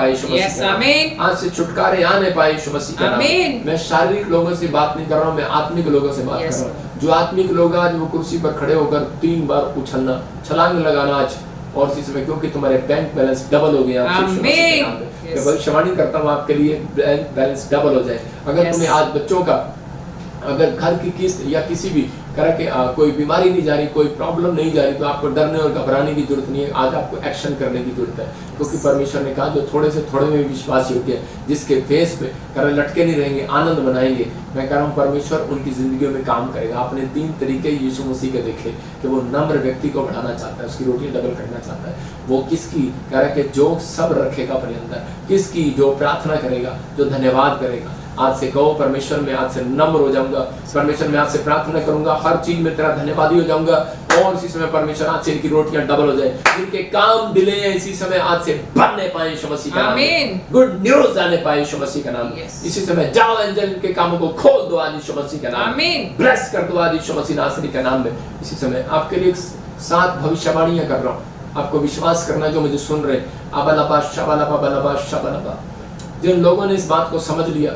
[SPEAKER 1] आज से छुटकारे आने पाए यीशु मसीह का नाम। मैं शारीरिक लोगों से बात नहीं कर रहा हूँ, मैं आत्मिक लोगों से बात कर रहा हूँ। जो आत्मिक लोग आज वो कुर्सी पर खड़े होकर 3 बार उछलना, छलांग लगाना आज और इसी समय, क्योंकि तुम्हारे बैंक बैलेंस डबल हो गया। मैं भविष्यवाणी करता हूँ आपके लिए बैंक बैलेंस डबल हो जाए। अगर तुम्हें आज बच्चों का, अगर घर की किस्त या किसी भी तरह के कोई बीमारी नहीं जा रही, कोई प्रॉब्लम नहीं जा रही, तो आपको डरने और घबराने की जरूरत नहीं है। आज आपको एक्शन करने की जरूरत है, क्योंकि परमेश्वर ने कहा जो थोड़े से थोड़े में विश्वास योग्य है, जिसके फेस पे कर लटके नहीं रहेंगे, आनंद बनाएंगे। मैं कह रहा हूँ परमेश्वर उनकी जिंदगियों में काम करेगा। आपने 3 तरीके यीशु मसीह के देखे कि वो नम्र व्यक्ति को बढ़ाना चाहता है, उसकी रोटी डबल करना चाहता है। वो किसकी कह रहा है कि जो सब्र रखेगा अपने अंदर, किसकी जो प्रार्थना करेगा, जो धन्यवाद करेगा। आज से कहो परमेश्वर मैं आज से नम्र हो जाऊंगा, परमेश्वर मैं आज से प्रार्थना करूंगा, हर चीज में तेरा धन्यवादी हो जाऊंगा। और इसी समय परमेश्वर आज से इनकी रोटियां डबल हो जाए, जिनके काम डिले हैं इसी समय आज से बनने पाए यीशु मसीह का नाम। गुड न्यूज आने पाए यीशु मसीह का नाम। इसी समय जाओ एंजल इनके कामों को खोल दो आज यीशु मसीह का नाम, ब्लेस कर दो आज यीशु मसीह नासरी के नाम में। इसी समय आपके लिए 7 भविष्यवाणियां कर रहा हूँ, आपको विश्वास करना जो मुझे सुन रहे। अबलबा शबलबा बलबा शबलबा, जिन लोगों ने इस बात को समझ लिया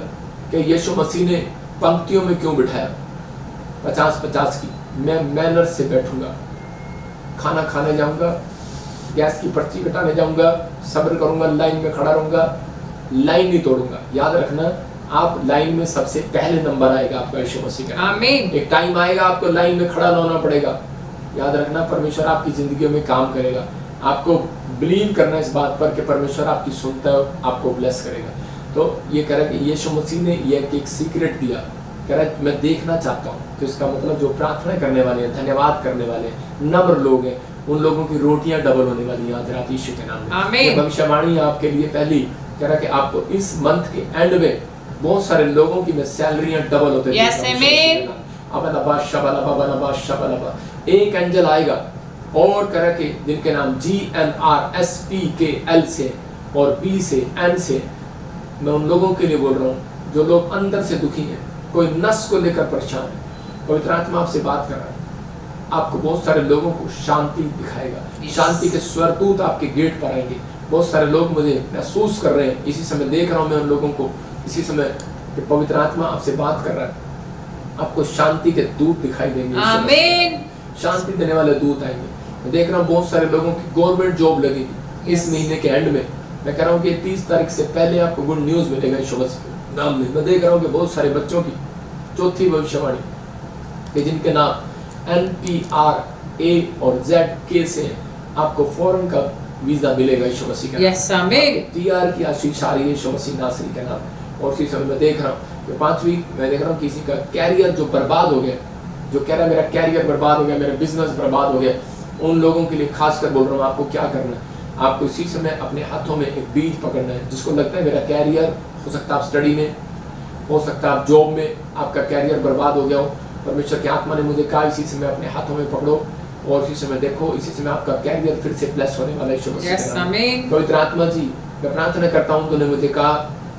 [SPEAKER 1] कि यीशु मसीह ने पंक्तियों में क्यों बिठाया 50-50 की, मैं मैनर से बैठूंगा, खाना खाने जाऊंगा, गैस की पर्ची कटाने जाऊंगा, सब्र करूंगा, लाइन में खड़ा रहूंगा, लाइन नहीं तोड़ूंगा। याद रखना आप लाइन में सबसे पहले नंबर आएगा आपका यीशु मसीह का। आमीन। एक टाइम आएगा आपको लाइन में खड़ा होना पड़ेगा। याद रखना परमेश्वर आपकी जिंदगी में काम करेगा। आपको बिलीव करना इस बात पर कि परमेश्वर आपकी सुनता है, आपको ब्लेस करेगा। तो ये कह रहा है कि यीशु मसीह ने ये एक सीक्रेट दिया, कह रहा है मैं देखना चाहता हूँ। तो इसका मतलब जो प्रार्थना करने वाले हैं, धन्यवाद करने वाले हैं, नम्र लोग हैं, उन लोगों की रोटियां डबल होने वाली हैं आज रात यीशु के नाम में। ये भविष्यवाणी आपके लिए पहली कह रहा है कि आपको इस मंथ के एंड में बहुत सारे लोगों की सैलरियां डबल होते हैं। एक एंजल आएगा और कह रहा है कि जिनके नाम GNRSPKL से और B से N से, मैं उन लोगों के लिए बोल रहा हूँ जो लोग अंदर से दुखी हैं, कोई नस को लेकर परेशान है। पवित्र आत्मा आपसे बात कर रहा है, आपको बहुत सारे लोगों को शांति दिखाएगा। शांति के स्वर्गदूत आपके गेट पर आएंगे। बहुत सारे लोग मुझे महसूस कर रहे हैं, इसी समय देख रहा हूँ मैं उन लोगों को, इसी समय कि पवित्र आत्मा आपसे बात कर रहा है। आपको शांति के दूत दिखाई देंगे, आमीन। शांति देने वाले दूत आएंगे। मैं देख रहा हूँ बहुत सारे लोगों की गवर्नमेंट जॉब लगेगी इस महीने के एंड में। मैं कह रहा हूँ कि 30 तारीख से पहले आपको गुड न्यूज मिलेगा यीशु मसीह नाम में। मैं देख रहा हूँ कि बहुत सारे बच्चों की चौथी भविष्यवाणी कि जिनके नाम NPRA और ZK से आपको फॉरेन का वीजा मिलेगा यीशु मसीह का। यस आमीन। TR की आशीष आ रही है यीशु मसीह नासरी के नाम में। और इसी समय मैं देख रहा हूँ कि 5वीं मैं देख रहा हूँ किसी का कैरियर जो बर्बाद हो गया, जो कह रहा है मेरा कैरियर बर्बाद हो गया, मेरा बिजनेस बर्बाद हो गया, उन लोगों के लिए खास कर बोल रहा हूँ। आपको क्या करना है, आपको इसी समय अपने हाथों में एक बीज पकड़ना है जिसको लगता है मेरा कैरियर हो सकता है आप स्टडी में, हो सकता है आप जॉब में, आपका कैरियर बर्बाद हो गया हो। परमेश्वर की आत्मा ने मुझे कहा इसी समय अपने हाथों में पकड़ो और इसी समय देखो, इसी समय आपका कैरियर फिर से ब्लेस होने वाला है यीशु मसीह के नाम में। पवित्र आत्मा जी, मैं प्रार्थना करता हूँ, तूने मुझे कहा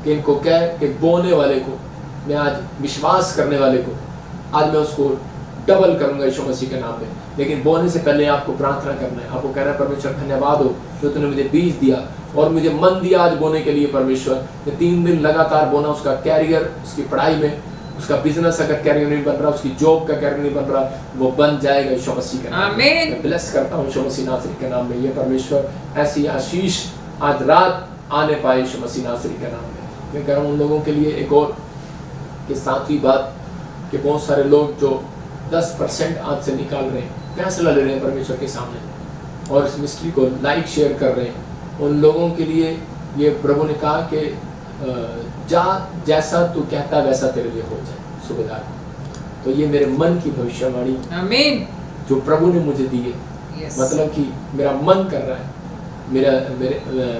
[SPEAKER 1] कि इनको कह कि बोने वाले को, मैं आज विश्वास करने वाले को आज मैं उसको डबल करूंगा यीशु मसीह के नाम में। लेकिन बोने से पहले आपको प्रार्थना करना है, आपको कहना है परमेश्वर धन्यवाद हो जो तूने मुझे बीज दिया और मुझे मन दिया आज बोने के लिए। परमेश्वर ने 3 दिन लगातार बोना, उसका कैरियर, उसकी पढ़ाई में, उसका बिजनेस अगर कैरियर नहीं बन रहा, उसकी जॉब का कैरियर नहीं बन रहा, वो बन जाएगा यीशु मसीह के नाम में। मैं ब्लेस करता हूँ यीशु मसीह नासरी के नाम में। ये परमेश्वर ऐसी आशीष आज रात आने पाए यीशु मसीह नासरी के नाम में। मैं कह रहा हूँ उन लोगों के लिए एक और कि 7वीं बात कि बहुत सारे लोग जो 10% आज से निकाल रहे हैं, फैसला ले रहे हैं परमेश्वर के सामने और इस मिस्ट्री को लाइक शेयर कर रहे हैं, उन लोगों के लिए ये प्रभु ने कहा कि जा जैसा तू कहता वैसा तेरे लिए हो जाए सूबेदार। तो ये मेरे मन की भविष्यवाणी
[SPEAKER 2] आमीन
[SPEAKER 1] जो प्रभु ने मुझे दी है। मतलब कि मेरा मन कर रहा है,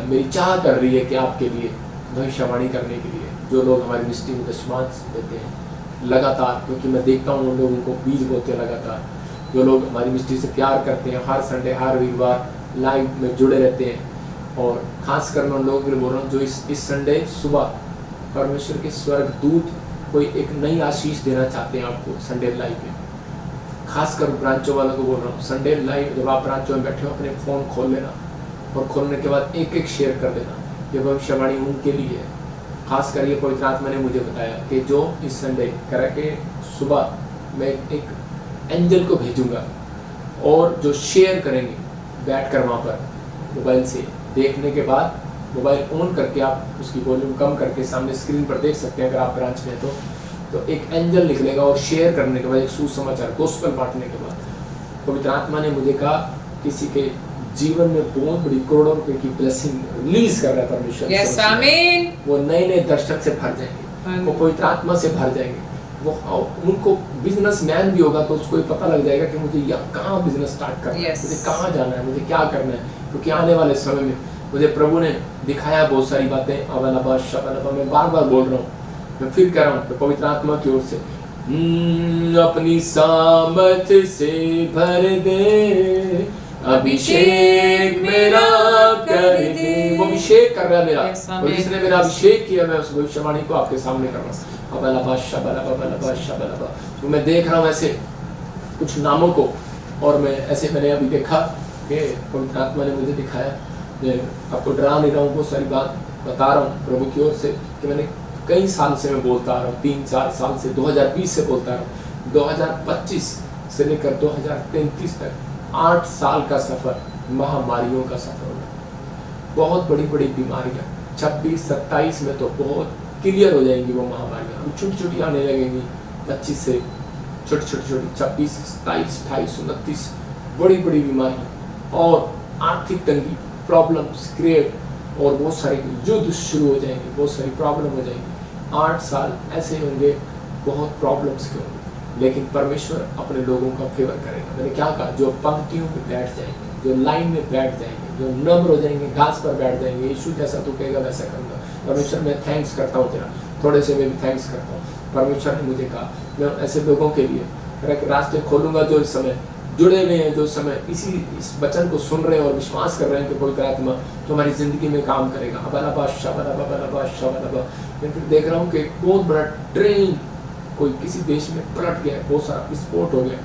[SPEAKER 1] मेरी चाह कर रही है कि आपके लिए भविष्यवाणी करने के लिए जो लोग हमारी मिस्ट्री में दशमांश देते हैं लगातार, क्योंकि मैं देखता हूँ उन लोगों को बीज बोते हैं लगातार, जो लोग हमारी मिस्ट्री से प्यार करते हैं, हर संडे हर वीरवार लाइव में जुड़े रहते हैं। और खास कर मैं उन लोगों के लिए बोल रहा हूँ जो इस संडे सुबह परमेश्वर के स्वर्ग दूत कोई एक नई आशीष देना चाहते हैं आपको संडे लाइव में। खासकर ब्रांचों वालों को बोल रहा हूँ, संडे लाइव जब आप ब्रांचों में बैठे हो अपने फ़ोन खोल लेना और खोलने के बाद एक शेयर कर देना। ये भविष्यवाणी उनके लिए है। खास कर ये पवित्र आत्मा ने मुझे बताया कि जो इस संडे करके सुबह मैं एक एंजल को भेजूंगा और जो शेयर करेंगे बैठकर वहाँ पर मोबाइल से देखने के बाद मोबाइल ऑन करके आप उसकी वॉल्यूम कम करके सामने स्क्रीन पर देख सकते हैं अगर आप ब्रांच में तो एक एंजल निकलेगा और शेयर करने के बाद एक सुसमाचार गोस्पेल बांटने के बाद पवित्र आत्मा ने मुझे कहा किसी के जीवन में बहुत बड़ी करोड़ों रुपए की ब्लेसिंग रिलीज कर रहा है परमेश्वर।
[SPEAKER 2] यस आमीन।
[SPEAKER 1] वो नए नए दर्शक से भर जाएंगे, वो पवित्र आत्मा से भर जाएंगे। वो उनको बिजनेसमैन भी होगा तो उसको ये पता लग जाएगा कि मुझे यहाँ कहाँ बिजनेस स्टार्ट करना है, मुझे कहाँ जाना है, मुझे क्या करना है। क्योंकि आने वाले समय में मुझे प्रभु ने दिखाया बहुत सारी बातें। अबलबा शबलबा मैं बार बार बोल रहा हूँ, मैं फिर कह रहा हूँ पवित्र आत्मा की ओर से अपनी सामर्थ से भर दे, अभिषेक मेरा कर दे। वो अभिषेक कर रहा है मेरा, और जिसने मेरा अभिषेक किया मैं उस भविष्यवाणी को आपके सामने कर रहा हूँ। अबलबा शबलबा अबलबा शबलबा। तो मैं देख रहा हूँ ऐसे कुछ नामों को, और मैं ऐसे मैंने अभी देखा कि पवित्र आत्मा ने मुझे दिखाया। मैं आपको डरा नहीं रहा हूँ, बहुत सारी बात बता रहा हूँ प्रभु की ओर से कि मैंने कई साल से मैं बोलता आ रहा हूँ, 3-4 साल से, 2020 से बोलता आ रहा हूँ, 2025 से लेकर 2033 तक 8 साल का सफ़र महामारियों का सफ़र होगा। बहुत बड़ी बड़ी बीमारियाँ 26-27 में तो बहुत क्लियर हो जाएंगी वो महामारियाँ, छोटी छोटी आने लगेंगी 25 से, छोटी छोटी 26, 27, 28, 29 बड़ी बड़ी बीमारियाँ और आर्थिक तंगी, प्रॉब्लम्स क्रिएट और बहुत सारे युद्ध शुरू हो जाएंगे, बहुत सारी प्रॉब्लम हो जाएंगी। 8 साल ऐसे होंगे, बहुत प्रॉब्लम्स के होंगे, लेकिन परमेश्वर अपने लोगों का फेवर करेगा। मैंने क्या कहा, जो पंक्तियों में बैठ जाएंगे, जो लाइन में बैठ जाएंगे, जो नम्र हो जाएंगे, घास पर बैठ जाएंगे, यीशु जैसा तू कहेगा वैसा करूँगा। परमेश्वर मैं थैंक्स करता हूँ तेरा, थोड़े से मैं भी थैंक्स करता हूँ। परमेश्वर ने मुझे कहा मैं ऐसे लोगों के लिए रास्ते खोलूँगा जो इस समय जुड़े हुए हैं, जो इस समय इस वचन को सुन रहे हैं और विश्वास कर रहे हैं कि पवित्र आत्मा जो हमारी ज़िंदगी में काम करेगा। अबलबा शबलबा शबलबा। मैं फिर देख रहा हूँ कि बहुत बड़ा ट्रेन कोई किसी देश में पलट गया, बहुत सारा विस्फोट हो गया।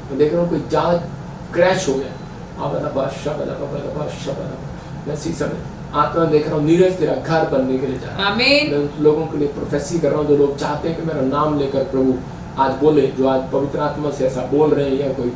[SPEAKER 1] मैं देख रहा हूँ कोई जहाज क्रैश हो गया। अबलबा शबलबा शबलबा। मैं इसी समय आत्मा देख रहा हूँ नीरज तेरा घर बनने के लिए जा रहा है। मैं लोगों के लिए प्रोफेसी कर रहा हूँ जो लोग चाहते हैं कि मेरा नाम लेकर प्रभु आज बोले, जो आज पवित्र आत्मा से ऐसा बोल रहे हैं या कोई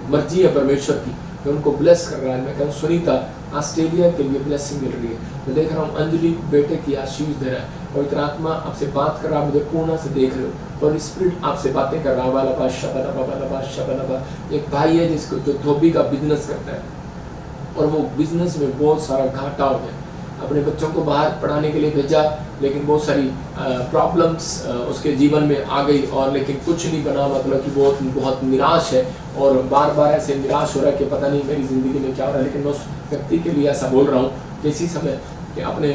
[SPEAKER 1] मर्जी है परमेश्वर की कि उनको ब्लेस कर रहा है। मैं कहूँ सुनीता ऑस्ट्रेलिया के लिए ब्लेसिंग मिल रही है। मैं देख रहा हूँ अंजलि बेटे की आशीष दे रहा है। पवित्र आत्मा आपसे बात कर रहा है, मुझे पूर्ण से देख रहे हो और स्पिरिट आपसे बातें कर रहा है। अबलबा शबलबा शबलबा। एक भाई है जिसको जो धोबी का बिजनेस करता है और वो बिजनेस में बहुत सारा घाटा हो गया। अपने बच्चों को बाहर पढ़ाने के लिए भेजा, लेकिन बहुत सारी प्रॉब्लम्स उसके जीवन में आ गई और लेकिन कुछ नहीं बना। मतलब कि बहुत निराश है और बार बार ऐसे निराश हो रहा है कि पता नहीं मेरी ज़िंदगी में क्या हो रहा है। लेकिन मैं उस व्यक्ति के लिए ऐसा बोल रहा हूँ कि इसी समय कि अपने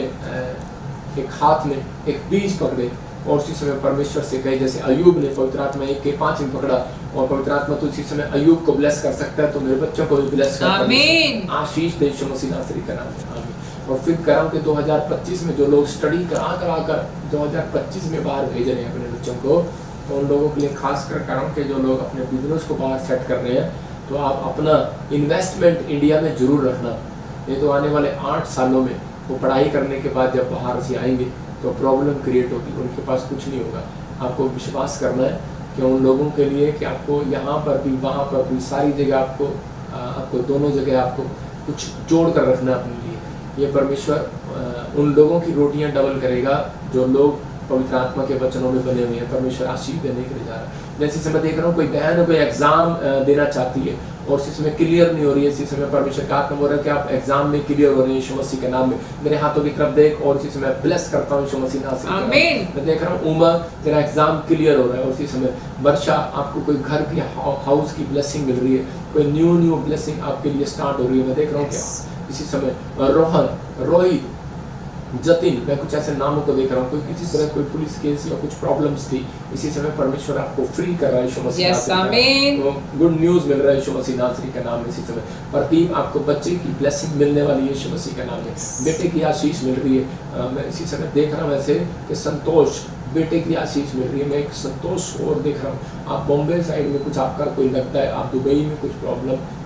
[SPEAKER 1] एक हाथ में एक बीज पकड़े और उसी समय परमेश्वर से कहे, जैसे अयूब ने पवित्र आत्मा 1:5 में पकड़ा और पवित्र आत्मा तो उसी समय अयूब को ब्लेस कर सकता है, तो मेरे बच्चों को भी ब्लेस कर,
[SPEAKER 2] आमीन,
[SPEAKER 1] आशीष दे यीशु मसीह नासरी का नाम में, आमीन। और फिर करम के 2025 में जो लोग स्टडी करा कर 2025 में बाहर भेज रहे हैं अपने बच्चों को, तो उन लोगों के लिए खासकर करम के जो लोग अपने बिजनेस को बाहर सेट कर रहे हैं, तो आप अपना इन्वेस्टमेंट इंडिया में जरूर रखना। ये तो आने वाले 8 सालों में वो पढ़ाई करने के बाद जब बाहर से आएंगे तो प्रॉब्लम क्रिएट होगी, उनके पास कुछ नहीं होगा। आपको विश्वास करना है कि उन लोगों के लिए कि आपको यहाँ पर भी वहाँ पर भी सारी जगह आपको दोनों जगह आपको कुछ जोड़ कर रखना अपने लिए। ये परमेश्वर उन लोगों की रोटियाँ डबल करेगा जो लोग पवित्र आत्मा के वचनों में बने हुए हैं। परमेश्वर आशीष देने के लिए जा रहा है। जैसे समय देख रहा हूँ कोई बहन कोई एग्जाम देना चाहती है और इसी समय क्लियर नहीं हो रही है, इसी समय परमेश्वर का आत्मा बोल रहा है कि आप एग्जाम में क्लियर हो रहे हैं यीशु मसीह के नाम में। मेरे हाथों की तरफ देख और इसी समय ब्लेस करता हूँ यीशु मसीह नाम से।
[SPEAKER 2] आमीन।
[SPEAKER 1] मैं देख रहा हूँ उमर तेरा एग्जाम क्लियर हो रहा है और इसी समय वर्षा आपको कोई घर की हाउस की ब्लेसिंग मिल रही है, कोई न्यू ब्लेसिंग आपके लिए स्टार्ट हो रही है। मैं देख रहा हूँ क्या इसी समय रोहन, रोहित, जतिन, मैं कुछ ऐसे नामों को देख रहा हूँ, कोई किसी तरह कोई पुलिस केस या कुछ प्रॉब्लम्स थी, इसी समय परमेश्वर आपको फ्री कर रहा है यीशु मसीह
[SPEAKER 2] नाम।
[SPEAKER 1] गुड न्यूज मिल रहा है यीशु मसीह नासरी का नाम में। इसी समय प्रदीप आपको बच्चे की ब्लेसिंग मिलने वाली है यीशु मसीह का नाम में। बेटे की आशीष मिल रही है। मैं इसी समय देख रहा हूँ ऐसे कि संतोष, बेटे की आशीष मिल रही है। मैं एक संतोष को और देख रहा हूँ। आप बॉम्बे साइड में कुछ आपका कोई लगता है, आप दुबई में कुछ प्रॉब्लम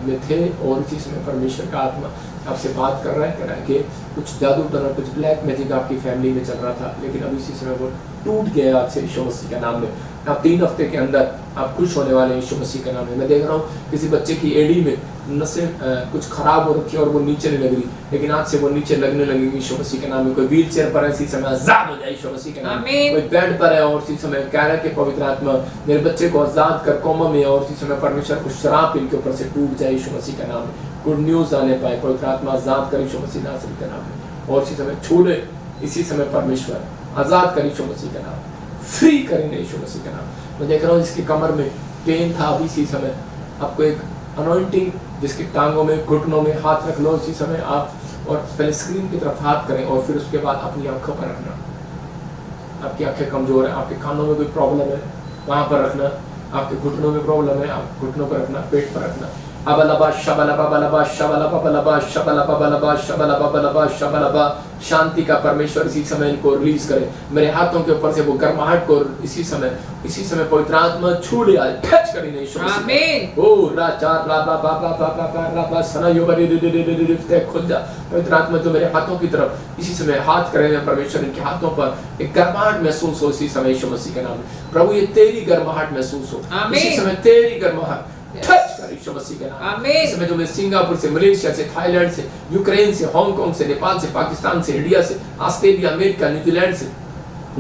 [SPEAKER 1] में थे और इसी समय परमेश्वर का आत्मा आपसे बात कर रहा है कि कुछ जादू टना, कुछ ब्लैक मैजिक आपकी फैमिली में चल रहा था, लेकिन अभी इसी समय वो टूट गया आपसे यीशु मसीह के नाम में। आप 3 हफ्ते के अंदर आप खुश होने वाले हैं यीशु मसीह के नाम में। मैं देख रहा हूँ किसी बच्चे की एडी में नसें कुछ खराब हो रखी है और वो नीचे नहीं लग रही, लेकिन आज से वो नीचे लगने लगेगी यीशु मसीह के नाम में। कोई व्हील चेयर पर है इसी समय आजाद हो जाए यीशु मसीह के नाम में। कोई बेड पर है और इसी समय कह रहा है कि पवित्र आत्मा मेरे बच्चे को आजाद कर कोमा में, और इसी समय परमेश्वर को शराब इनके ऊपर से टूट जाए यीशु मसीह के नाम में। गुड न्यूज आने पाए, पवित्र आत्मा आजाद कर यीशु मसीह नासरी के नाम में। और इसी समय छू ले, इसी समय परमेश्वर आजाद कर यीशु मसीह के नाम, फ्री करेंगे यीशु मसीह के नाम। मैं देख रहा हूँ जिसकी कमर में पेन था, अभी इसी समय आपको एक अनॉइंटिंग, जिसकी टांगों में घुटनों में हाथ रख लो इसी समय आप, और पहले स्क्रीन की तरफ हाथ करें और फिर उसके बाद अपनी आंखों पर रखना। आपकी आंखें कमजोर है, आपके कानों में कोई प्रॉब्लम है वहां पर रखना, आपके घुटनों में प्रॉब्लम है आप घुटनों पर रखना, पेट पर रखना। अबलबा शबलबा बलबा शबलबा बलबा शबलबा बलबा शबलबा बलबा शबलबा। शांति का परमेश्वर इसी समय इनको रिलीज करे। मेरे हाथों के ऊपर से वो गर्माहट को इसी समय पवित्र आत्मा छू ले, टच करी नहीं यीशु मसीह। आमीन। ओ राजा राबा बाबा बाबा बाबा सना यो बरी दे दे दे दे खुल जा। पवित्र आत्मा जो मेरे हाथों की तरफ इसी समय हाथ करें परमेश्वर, इनके हाथों पर एक गर्माहट महसूस हो इसी समय यीशु मसीह के नाम में। प्रभु ये तेरी गर्माहट महसूस हो इसी समय, तेरी गर्माहट टच कर यीशु मसीह के नाम। आमीन। इस समय जो मैं सिंगापुर से, मलेशिया से, थाईलैंड से, यूक्रेन से, हांगकांग से, नेपाल से, पाकिस्तान से, इंडिया से, ऑस्ट्रेलिया, अमेरिका, न्यूजीलैंड से,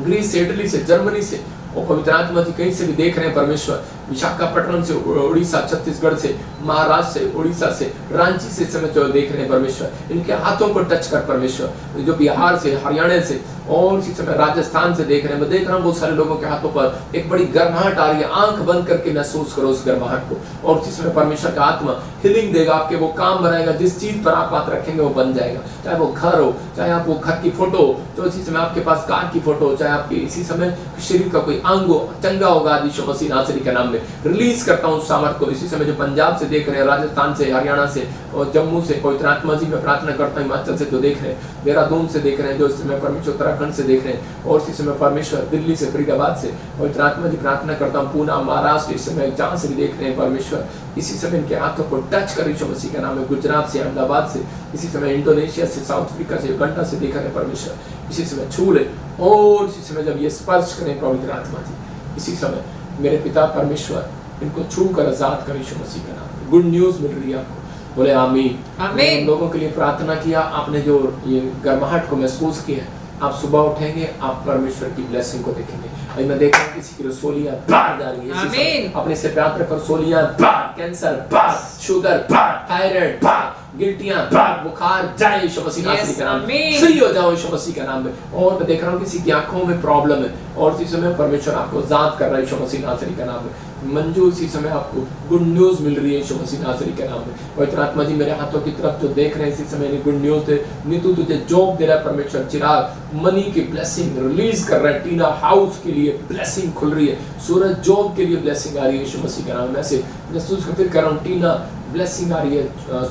[SPEAKER 1] ग्रीस से, इटली से, जर्मनी से और पवित्र आत्मा जी कहीं से भी देख रहे हैं परमेश्वर, विशाखापट्टनम से, उड़ीसा, छत्तीसगढ़ से, महाराष्ट्र से, उड़ीसा से, रांची से समय जो देख रहे हैं परमेश्वर, इनके हाथों को टच कर परमेश्वर। जो बिहार से, हरियाणा से और इसी समय राजस्थान से देख रहे हैं, मैं देख रहा हूँ बहुत सारे लोगों के हाथों पर एक बड़ी गर्माहट आ रही है। आंख बंद करके महसूस करो उस गर्माहट को, और इसी समय परमेश्वर का आत्मा हीलिंग देगा, आपके वो काम बनाएगा, जिस चीज पर आप हाथ रखेंगे वो बन जाएगा। चाहे वो घर हो, चाहे आप वो घर की फोटो हो, तो इसी समय आपके पास कार की फोटो हो, चाहे आपके इसी समय शरीर का कोई अंग हो, चंगा होगा यीशु मसीह नासरी के नाम में। रिलीज करता हूँ सामर्थ को इसी समय जो पंजाब से देख रहे हैं, राजस्थान से, हरियाणा से और जम्मू से, पवित्र आत्मा जी मैं प्रार्थना करता हूँ हिमाचल से जो देख रहे हैं, देहरादून से देख रहे हैं, जो इस समय परमेश्वर उत्तराखंड से देख रहे हैं, और इसी समय परमेश्वर दिल्ली से, फरीदाबाद से, पवित्र आत्मा जी प्रार्थना करता हूँ पूना, महाराष्ट्र, इस समय जहाँ से भी देख रहे हैं परमेश्वर इसी समय इनके हाथों को टच कर यीशु मसीह के नाम में। गुजरात से, अहमदाबाद से, इसी समय इंडोनेशिया से, साउथ अफ्रीका से, युगांडा से देख रहे हैं परमेश्वर इसी समय छू ले, और इसी समय जब ये स्पर्श करें पवित्र आत्मा जी इसी समय मेरे पिता परमेश्वर इनको छू कर आजाद कर यीशु मसीह के नाम में। गुड न्यूज मिल रही है आपको, बोले आमीन। आमीन। लोगों के लिए प्रार्थना किया आपने, जो ये गर्माहट को महसूस किया है, आप सुबह उठेंगे आप परमेश्वर की ब्लेसिंग को देखेंगे। अभी मैं देख रहा हूँ किसी की रसोलियां बाहर जा रही है, आमीन। अपने से प्रार्थना कर, रसोलियां बाहर, कैंसर बाहर, शुगर बाहर, थायराइड बाहर, गिल्टियां, बुखार जाए यीशु मसीह नासरी के नाम में,
[SPEAKER 2] आमीन।
[SPEAKER 1] फ्री हो जाओ यीशु मसीह के नाम में। और मैं देख रहा हूँ किसी की आंखों में प्रॉब्लम है और इसी समय परमेश्वर आपको आजाद कर रहा है यीशु मसीह नासरी के नाम में। मंजू इसी समय आपको गुड न्यूज मिल रही है यीशु मसीह नासरी के नाम में। पवित्र आत्मा जी मेरे हाथों की तरफ जो देख रहे हैं इसी समय गुड न्यूज दे। नीतू तुझे जॉब दे रहा है परमेश्वर, चिराग मनी की ब्लेसिंग रिलीज कर रहा है, टीना हाउस के लिए ब्लेसिंग खुल रही है, सूरज जॉब के लिए ब्लेसिंग आ रही है यीशु मसीह के नाम में। ऐसे महसूस फिर कर रहा हूँ, टीना ब्लेसिंग आ रही है,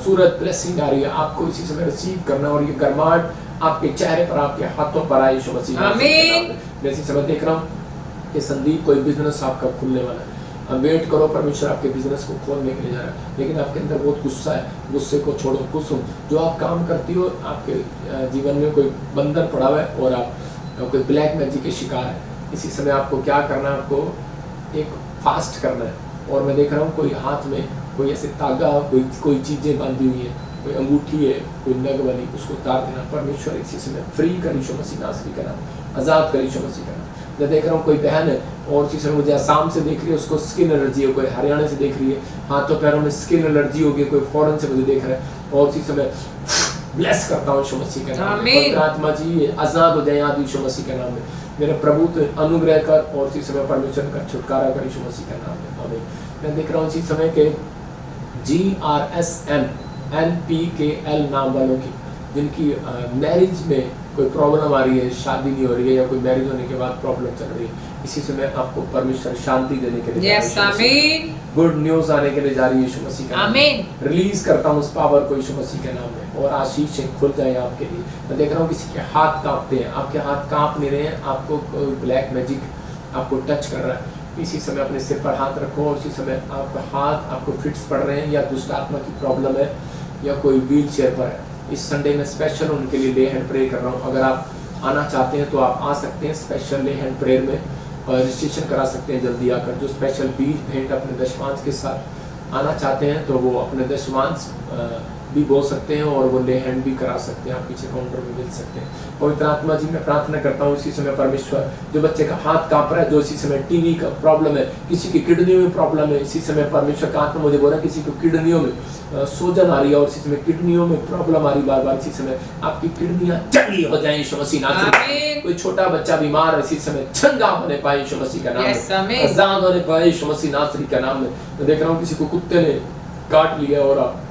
[SPEAKER 1] सूरज ब्लेसिंग आ रही है, आपको इसी समय रिसीव करना और ये गर्माहट आपके चेहरे पर आपके हाथों पर आए यीशु मसीह नासरी के नाम में। मैं इसी समय देख रहा हूँ कि संदीप कोई बिजनेस आपका खुलने वाला है। अब वेट करो, परमेश्वर आपके बिजनेस को खोलने के लिए जा रहा है, लेकिन आपके अंदर बहुत गुस्सा है, गुस्से को छोड़ो। कुसुम जो आप काम करती हो, आपके जीवन में कोई बंधन पड़ा हुआ है और आप कोई ब्लैक मैजिक के शिकार है, इसी समय आपको क्या करना है, आपको एक फास्ट करना है। और मैं देख रहा हूँ कोई हाथ में कोई ऐसे तागा, कोई चीज़ें बांधी हुई है, कोई अंगूठी है, कोई नग वाली, उसको उतार देना। परमेश्वर इसी समय फ्री कर यीशु मसीह नासरी का नाम, आज़ाद कर यीशु मसीह का नाम। मैं देख रहा हूँ कोई बहन है और इसी समय मुझे आसाम से देख रही है, उसको स्किन एलर्जी है, कोई हरियाणा से देख रही है, हाथों पैरों में स्किन एलर्जी होगी, कोई फॉरेन से मुझे देख रहा है। और इसी समय ब्लेस करता हूँ यीशु मसीह के नाम में। पवित्र आत्मा जी ये आज़ाद हो जाए आज यीशु मसीह के नाम में। मेरे प्रभु तो अनुग्रह कर और इसी समय परमेश्वर का छुटकारा कर यीशु मसीह के नाम में। आमीन। मैं देख रहा हूँ इसी समय के GRSM NPKL नाम वालों की, जिनकी मैरिज में कोई प्रॉब्लम आ रही है, शादी नहीं हो रही है या कोई मैरिज होने के बाद प्रॉब्लम चल रही है, इसी समय आपको परमेश्वर शांति देने के लिए गुड न्यूज आने के लिए जा रही है यीशु मसीह का
[SPEAKER 2] आमीन।
[SPEAKER 1] रिलीज करता हूँ उस पावर को यीशु मसीह के नाम में और आशीषें खुल जाए आपके लिए। मैं देख रहा हूँ किसी के हाथ कांपते हैं, आपके हाथ कांप नहीं रहे हैं, आपको कोई ब्लैक मैजिक आपको टच कर रहा है। इसी समय अपने सिर पर हाथ रखो और इसी समय आपका हाथ आपको फिट्स पड़ रहे हैं या दुष्ट आत्मा की प्रॉब्लम है या कोई व्हील चेयर पर है। इस संडे में स्पेशल उनके लिए ले हैंड प्रे कर रहा हूँ। अगर आप आना चाहते हैं तो आप आ सकते हैं स्पेशल ले हैंड प्रेयर में, रजिस्ट्रेशन करा सकते हैं जल्दी आकर। जो स्पेशल बीज भेंट अपने दशमांश के साथ आना चाहते हैं तो वो अपने दशमांश भी बोल सकते हैं और वो ले हैंड भी करा सकते हैं, आप पीछे काउंटर में मिल सकते हैं। पवित्र आत्मा जी मैं प्रार्थना करता हूँ इसी समय परमेश्वर, जो बच्चे का हाथ कांप रहा है, जो इसी समय टीवी का प्रॉब्लम है, किसी की किडनियों में प्रॉब्लम है, इसी समय परमेश्वर का आत्मा मुझे बोल रहा है किसी को किडनियों में सूजन आ रही है और इसी समय किडनियों में प्रॉब्लम आ रही बार बार, इसी समय आपकी किडनियां चंगी हो जाए यीशु मसीह नाम। कोई छोटा बच्चा बीमार है, इसी समय चंगा होने पाए यीशु मसीह का नाम में, आजाद होने पाए यीशु मसीह नासरी का नाम में। मैं देख रहा हूँ किसी को कुत्ते ने काट लिया और आप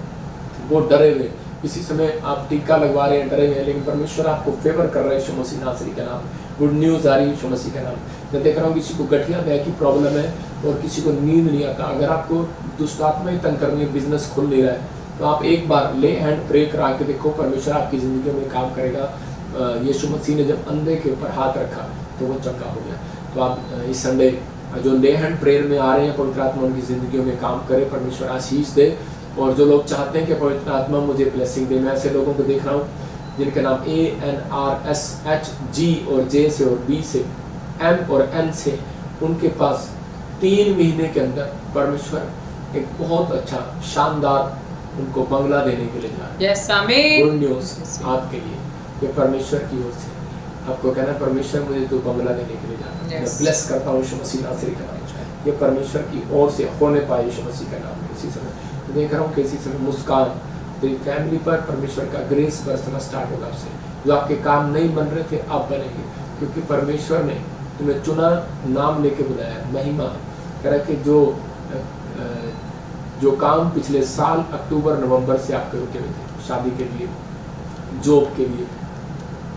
[SPEAKER 1] वो डरे हुए, इसी समय आप टीका लगवा रहे हैं, डरे हुए हैं, लेकिन परमेश्वर आपको फेवर कर रहा है यीशु मसीह नासरी का नाम। गुड न्यूज़ आ रही है यीशु मसीह का नाम। मैं देख रहा हूँ किसी को गठिया बैग की प्रॉब्लम है और किसी को नींद नहीं आता। अगर आपको दुष्ट आत्मा ही तंग करनी है, बिजनेस खुल नहीं रहा है, तो आप एक बार ले हैंड प्रे करा के देखो, परमेश्वर आपकी ज़िंदगी में काम करेगा। यीशु मसीह ने जब अंधे के ऊपर हाथ रखा तो वो चंगा हो गया। तो आप इस संडे जो ले हैंड प्रेयर में आ रहे हैं, पवित्र आत्मा उनकी ज़िंदगी में काम करे, परमेश्वर आशीष दे। और जो लोग चाहते हैं कि पवित्र आत्मा मुझे ब्लेसिंग दे, मैं ऐसे लोगों को देख रहा हूँ जिनके नाम ANRSHG और J से और B से M और N से, उनके पास 3 महीने के अंदर परमेश्वर एक बहुत अच्छा शानदार उनको बंगला देने के लिए जा रहा है। गुड न्यूज़ आपके लिए, ये परमेश्वर की ओर से आपको कहना है परमेश्वर मुझे तो बंगला देने के लिए जा रहा है। मैं ब्लेस करता हूँ यीशु मसीह नासरी का नाम, ये परमेश्वर की ओर से होने पाए यीशु मसीह का नाम। इसी समय देख रहा हूँ कि इसी समय मुस्कान तेरी फैमिली पर परमेश्वर का ग्रेस बरसना स्टार्ट होगा। आपसे जो आपके काम नहीं बन रहे थे अब बनेंगे, क्योंकि परमेश्वर ने तुम्हें चुना, नाम लेके बुलाया। महिमा कह रहा कि जो काम पिछले साल अक्टूबर नवंबर से आपके रुके हुए थे, शादी के लिए, जॉब के लिए,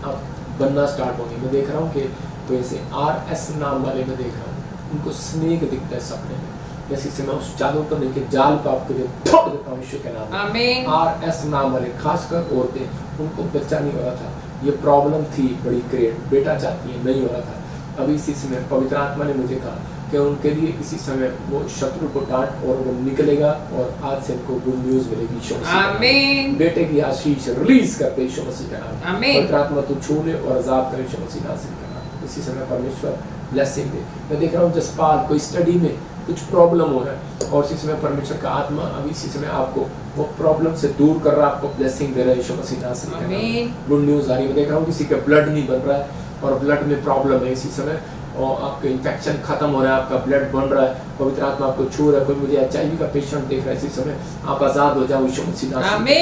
[SPEAKER 1] अब बनना स्टार्ट होंगे। मैं देख रहा हूँ कि तो ऐसे RS नाम वाले मैं देख रहा हूँ, उनको स्नेक दिखता है सपने में, जैसे से मैं उस जादू करने के जाल को आपके लिए ठोक देता हूँ यीशु के नाम में।
[SPEAKER 2] आमीन।
[SPEAKER 1] RS नाम वाले खासकर औरतें, उनको बच्चा नहीं हो रहा था, ये प्रॉब्लम थी बड़ी ग्रेट, बेटा चाहती है, नहीं हो रहा था। अभी इसी समय पवित्र आत्मा ने मुझे कहा कि उनके लिए इसी समय वो शत्रु को डांट और वो निकलेगा और आज से उनको गुड न्यूज़ मिलेगी यीशु मसीह। बेटे की आशीष रिलीज करते यीशु मसीह का नाम। पवित्र आत्मा तू छू ले और आजाद करे यीशु मसीह नासरी का नाम। इसी समय परमेश्वर ब्लेसिंग दे। मैं देख रहा हूँ जसपाल कोई स्टडी में कुछ प्रॉब्लम हो रहा है और इसी समय परमेश्वर का आत्मा अभी इसी समय आपको वो प्रॉब्लम से दूर कर रहा है, आपको ब्लेसिंग दे रहा है यीशु मसीह नासरी का नाम। गुड न्यूज़ आ रही है। मैं देख रहा हूँ किसी का ब्लड नहीं बन रहा है और ब्लड में प्रॉब्लम है इसी समय, और आपका इन्फेक्शन खत्म हो रहा है, आपका ब्लड बन रहा है, पवित्र आत्मा आपको छू रहा है। कोई मुझे HIV का पेशेंट देख रहा है इसी समय, आप आजाद हो जाओ यीशु मसीह नासरी।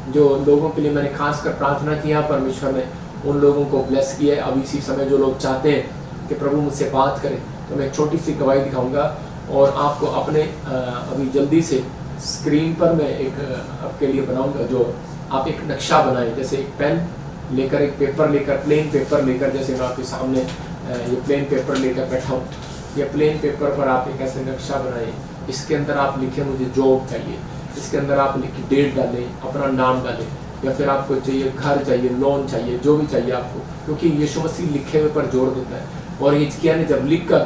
[SPEAKER 1] जो लोगों के लिए मैंने खासकर प्रार्थना किया, परमेश्वर ने उन लोगों को ब्लेस किया है। अब इसी समय जो लोग चाहते हैं कि प्रभु मुझसे बात करें, तो मैं एक छोटी सी गवाही दिखाऊंगा और आपको अपने अभी जल्दी से स्क्रीन पर मैं एक आपके लिए बनाऊंगा, जो आप एक नक्शा बनाएं। जैसे एक पेन लेकर, एक पेपर लेकर, प्लेन पेपर लेकर, जैसे मैं आपके सामने ये प्लेन पेपर लेकर बैठा हूँ, ये प्लेन पेपर पर आप एक ऐसे नक्शा बनाएं। इसके अंदर आप लिखें मुझे जॉब चाहिए, इसके अंदर आप लिखिए डेट डालें, अपना नाम डालें, या फिर आपको चाहिए घर चाहिए, लोन चाहिए, जो भी चाहिए आपको, क्योंकि यीशु मसीह लिखे हुए पर जोर देता है। और हिजकिय्याह ने जब लिखकर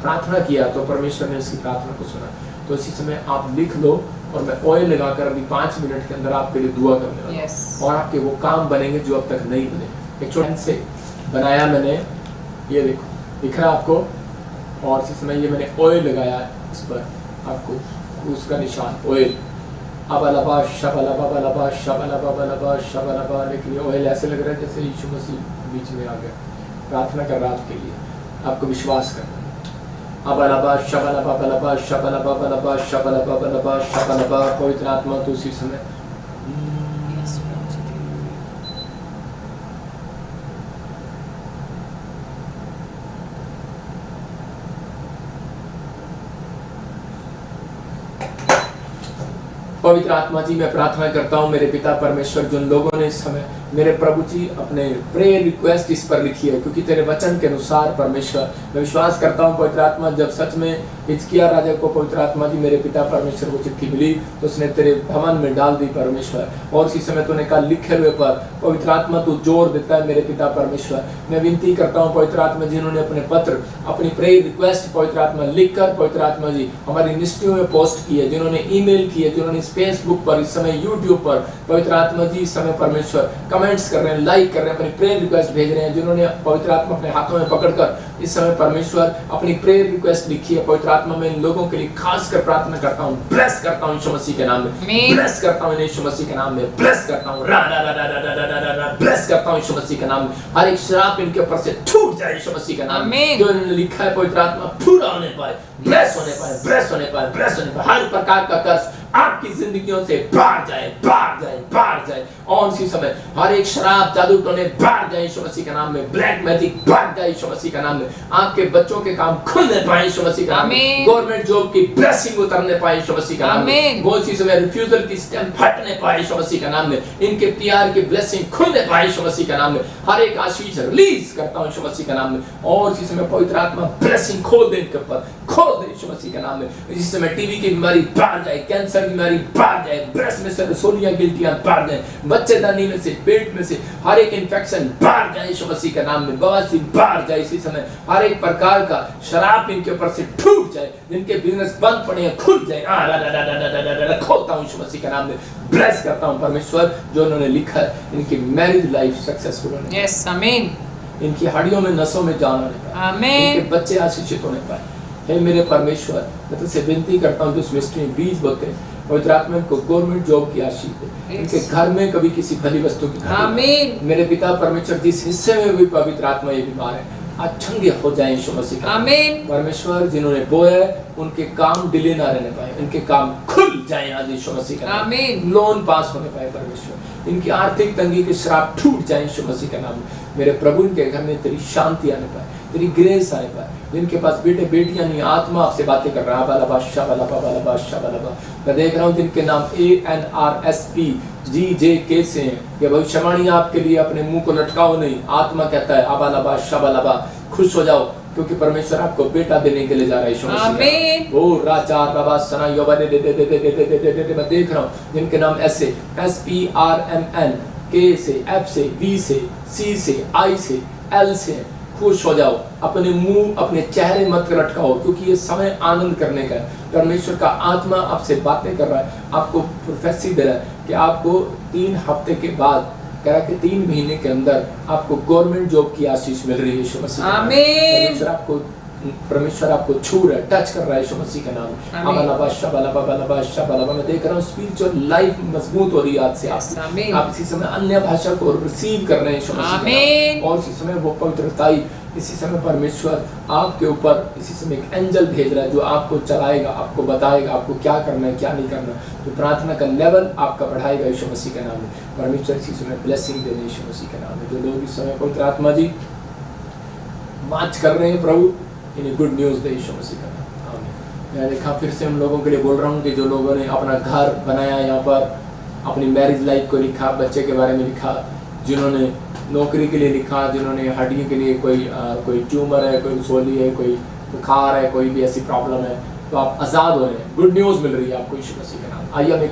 [SPEAKER 1] प्रार्थना किया तो परमेश्वर ने उसकी प्रार्थना को सुना। तो इसी समय आप लिख लो और मैं ऑयल लगाकर अभी 5 मिनट के अंदर आपके लिए दुआ करने वाला हूं। और आपके वो काम बनेंगे जो अब तक नहीं बने। एक छोटे से बनाया मैंने, ये देखो दिख रहा है आपको, और इसी समय ये मैंने ऑयल लगाया इस पर, आपको उसका निशान ऑयल, अबलबा शबलबा बलबा शबलबा बलबा शबलबा। लेकिन ये ऑयल ऐसे लग रहा है जैसे यीशु मसीह बीच में आ गया। प्रार्थना कर रहा आपके लिए, आपको विश्वास करना है। अबलबा शबलबा बलबा शबलबा बलबा शबलबा बलबा शबलबा। पवित्र आत्मा तो उसी समय पवित्र आत्मा जी, मैं प्रार्थना करता हूँ मेरे पिता परमेश्वर, जिन लोगों ने इस समय मेरे प्रभु जी अपने प्रेयर रिक्वेस्ट इस पर लिखी है, क्योंकि तेरे वचन के अनुसार परमेश्वर मैं विश्वास करता हूँ पवित्र आत्मा, जब सच में हिजकिय्याह राजा को पवित्र आत्मा जी मेरे पिता परमेश्वर को चिट्ठी मिली तो उसने तेरे भवन में डाल दी परमेश्वर। और इसी समय तूने कहा लिखे हुए पर पवित्र आत्मा तू जोर देता है मेरे पिता परमेश्वर। मैं विनती करता हूँ पवित्र आत्मा, जिन्होंने अपने पत्र, अपनी प्रेयर रिक्वेस्ट पवित्र आत्मा लिख कर पवित्र आत्मा जी हमारी निष्ठियों में पोस्ट की है, जिन्होंने ईमेल किए, जिन्होंने फेसबुक पर, इस समय यूट्यूब पर पवित्र आत्मा जी इस समय परमेश्वर कमेंट्स कर रहे हैं, लाइक कर रहे हैं, अपनी प्रेयर रिक्वेस्ट भेज रहे हैं, जिन्होंने पवित्र आत्मा अपने हाथों में पकड़कर इस समय परमेश्वर अपनी प्रेयर रिक्वेस्ट लिखी है। पवित्र आत्मा में इन लोगों के लिए खास कर प्रार्थना करता हूँ, ब्लेस करता हूँ यीशु मसीह के नाम में, ब्लेस करता हूँ यीशु मसीह के नाम में, ब्लेस करता हूँ, ब्लेस करता हूँ यीशु मसीह के नाम में। हर एक श्राप इनके ऊपर से छूट जाए यीशु मसीह के नाम में, जो इन्होंने लिखा है पवित्र आत्मा पूरा होने पाए, ब्लेस होने पाए, ब्लेस होने पाए, ब्लेस होने पाए। हर प्रकार का कर्ज आपकी जिंदगियों से बाहर जाए, बाहर जाए, बाहर जाए। और इसी समय हर एक शराब, जादू टोने बाहर जाए यीशु मसीह के नाम में, ब्लैक मैजिक बाहर जाए यीशु मसीह के नाम में। आपके बच्चों के काम खुलने पाए यीशु मसीह के नाम में, गवर्नमेंट जॉब की ब्लेसिंग उतरने पाए यीशु मसीह के नाम में, वो इसी समय रिफ्यूजल की स्टैम्प हटने पाए यीशु मसीह के नाम में, इनके पीआर की ब्लेसिंग खुलने पाए यीशु मसीह के नाम में। हर एक आशीष रिलीज करता हूं यीशु मसीह के नाम में। और इसी समय पवित्र आत्मा ब्लेसिंग खोल दे इनके ऊपर, खोल दे यीशु मसीह के नाम में। इसी समय टीबी की बीमारी बाहर जाए, कैंसर की बीमारी बाहर जाए, ब्रेस्ट में से रसोलियां गिल्टियां बाहर जाए, बच्चेदानी में से, पेट में से हर एक इन्फेक्शन बाहर जाए यीशु मसीह के नाम में, बवासीर बाहर जाए। इसी समय हर एक प्रकार का शराब इनके ऊपर से टूट जाए, जिनके बिजनेस बंद पड़े हैं खुल जाए, खोलता हूं यीशु मसीह के नाम में, ब्लेस करता हूं परमेश्वर, जो उन्होंने लिखा है इनकी मैरिज लाइफ सक्सेसफुल होने,
[SPEAKER 2] यस आमीन,
[SPEAKER 1] इनकी हड्डियों में, नसों में जान आने पाए,
[SPEAKER 2] आमीन,
[SPEAKER 1] इनके बच्चे आशीषित होने पाए। हे मेरे परमेश्वर, मैं तुझसे विनती करता हूं कि उस मिस्ट्री में बीज बोते पवित्र आत्मा को गवर्नमेंट जॉब की आशीष दे, इनके घर में कभी किसी भली वस्तु की,
[SPEAKER 2] आमीन,
[SPEAKER 1] मेरे पिता परमेश्वर जिस हिस्से में भी पवित्र आत्मा ये बीमार है अच्छंगे हो जाए यीशु मसीह का,
[SPEAKER 2] आमीन,
[SPEAKER 1] परमेश्वर जिन्होंने बोया उनके काम डिले ना रहने पाए, इनके काम खुल जाए आज यीशु मसीह का,
[SPEAKER 2] आमीन,
[SPEAKER 1] लोन पास होने पाए परमेश्वर, इनकी आर्थिक तंगी के श्राप टूट जाए यीशु मसीह का नाम। मेरे प्रभु इनके घर में तेरी शांति आने पाए, तेरी ग्रेस आने पाए। जिनके पास बेटे बेटियां नहीं, आत्मा आपसे बातें कर रहा है, मैं देख रहा हूँ जिनके नाम ANRSP GJK से हैं, ये भविष्यवाणी आपके लिए अपने मुंह को लटकाओ नहीं, आत्मा कहता है आबालाबा शबालाबा, खुश हो जाओ क्योंकि परमेश्वर आपको बेटा देने के लिए जा रहा है यीशु मसीह। ओ राजा रबा सना योबा दे दे दे दे दे दे दे दे। मैं देख रहा हूँ जिनके नाम ऐसे SPRMN K से, F से, V से, C से, I से, L से, खुश हो जाओ, अपने मुंह, अपने चेहरे मत लटकाओ, क्योंकि ये समय आनंद करने का है। परमेश्वर का आत्मा आपसे बातें कर रहा है, आपको प्रोफेसी दे रहा है कि आपको 3 हफ्ते के बाद, कह रहा है कि 3 महीने के अंदर आपको गवर्नमेंट जॉब की आशीष मिल रही है यीशु मसीह।
[SPEAKER 2] आमीन,
[SPEAKER 1] परमेश्वर आपको परमेश्वर आपको छू रहा है, टच कर रहा है यीशु मसीह के नाम में। मैं देख रहा हूँ स्पिरिचुअल लाइफ मजबूत हो रही है आज से आप इसी समय अन्य भाषा को रिसीव कर रहे हैं यीशु मसीह के नाम। और इसी समय वो पवित्रताई, इसी समय परमेश्वर आपके ऊपर इसी समय एक एंजल भेज रहा है जो आपको चलाएगा, आपको बताएगा आपको क्या करना है क्या नहीं करना, तो प्रार्थना का लेवल आपका बढ़ाएगा यीशु मसीह के नाम में। परमेश्वर इसी समय ब्लेसिंग देने यीशु मसीह के नाम में। जो लोग इस समय पवित्र आत्मा जी मार्च कर रहे हैं प्रभु, इन्हें गुड न्यूज़ दे यीशु मसीह का नाम। आमीन। मैं देखा फिर से हम लोगों के लिए बोल रहा हूँ कि जो लोगों ने अपना घर बनाया, यहाँ पर अपनी मैरिज लाइफ को लिखा, बच्चे के बारे में लिखा, जिन्होंने नौकरी के लिए लिखा, जिन्होंने हड्डी के लिए कोई ट्यूमर है, कोई रसोली है, कोई बुखार है, कोई भी ऐसी प्रॉब्लम है, तो आप आज़ाद हो रहे हैं। गुड न्यूज़ मिल रही है आपको यीशु मसीह के नाम। आइए हम एक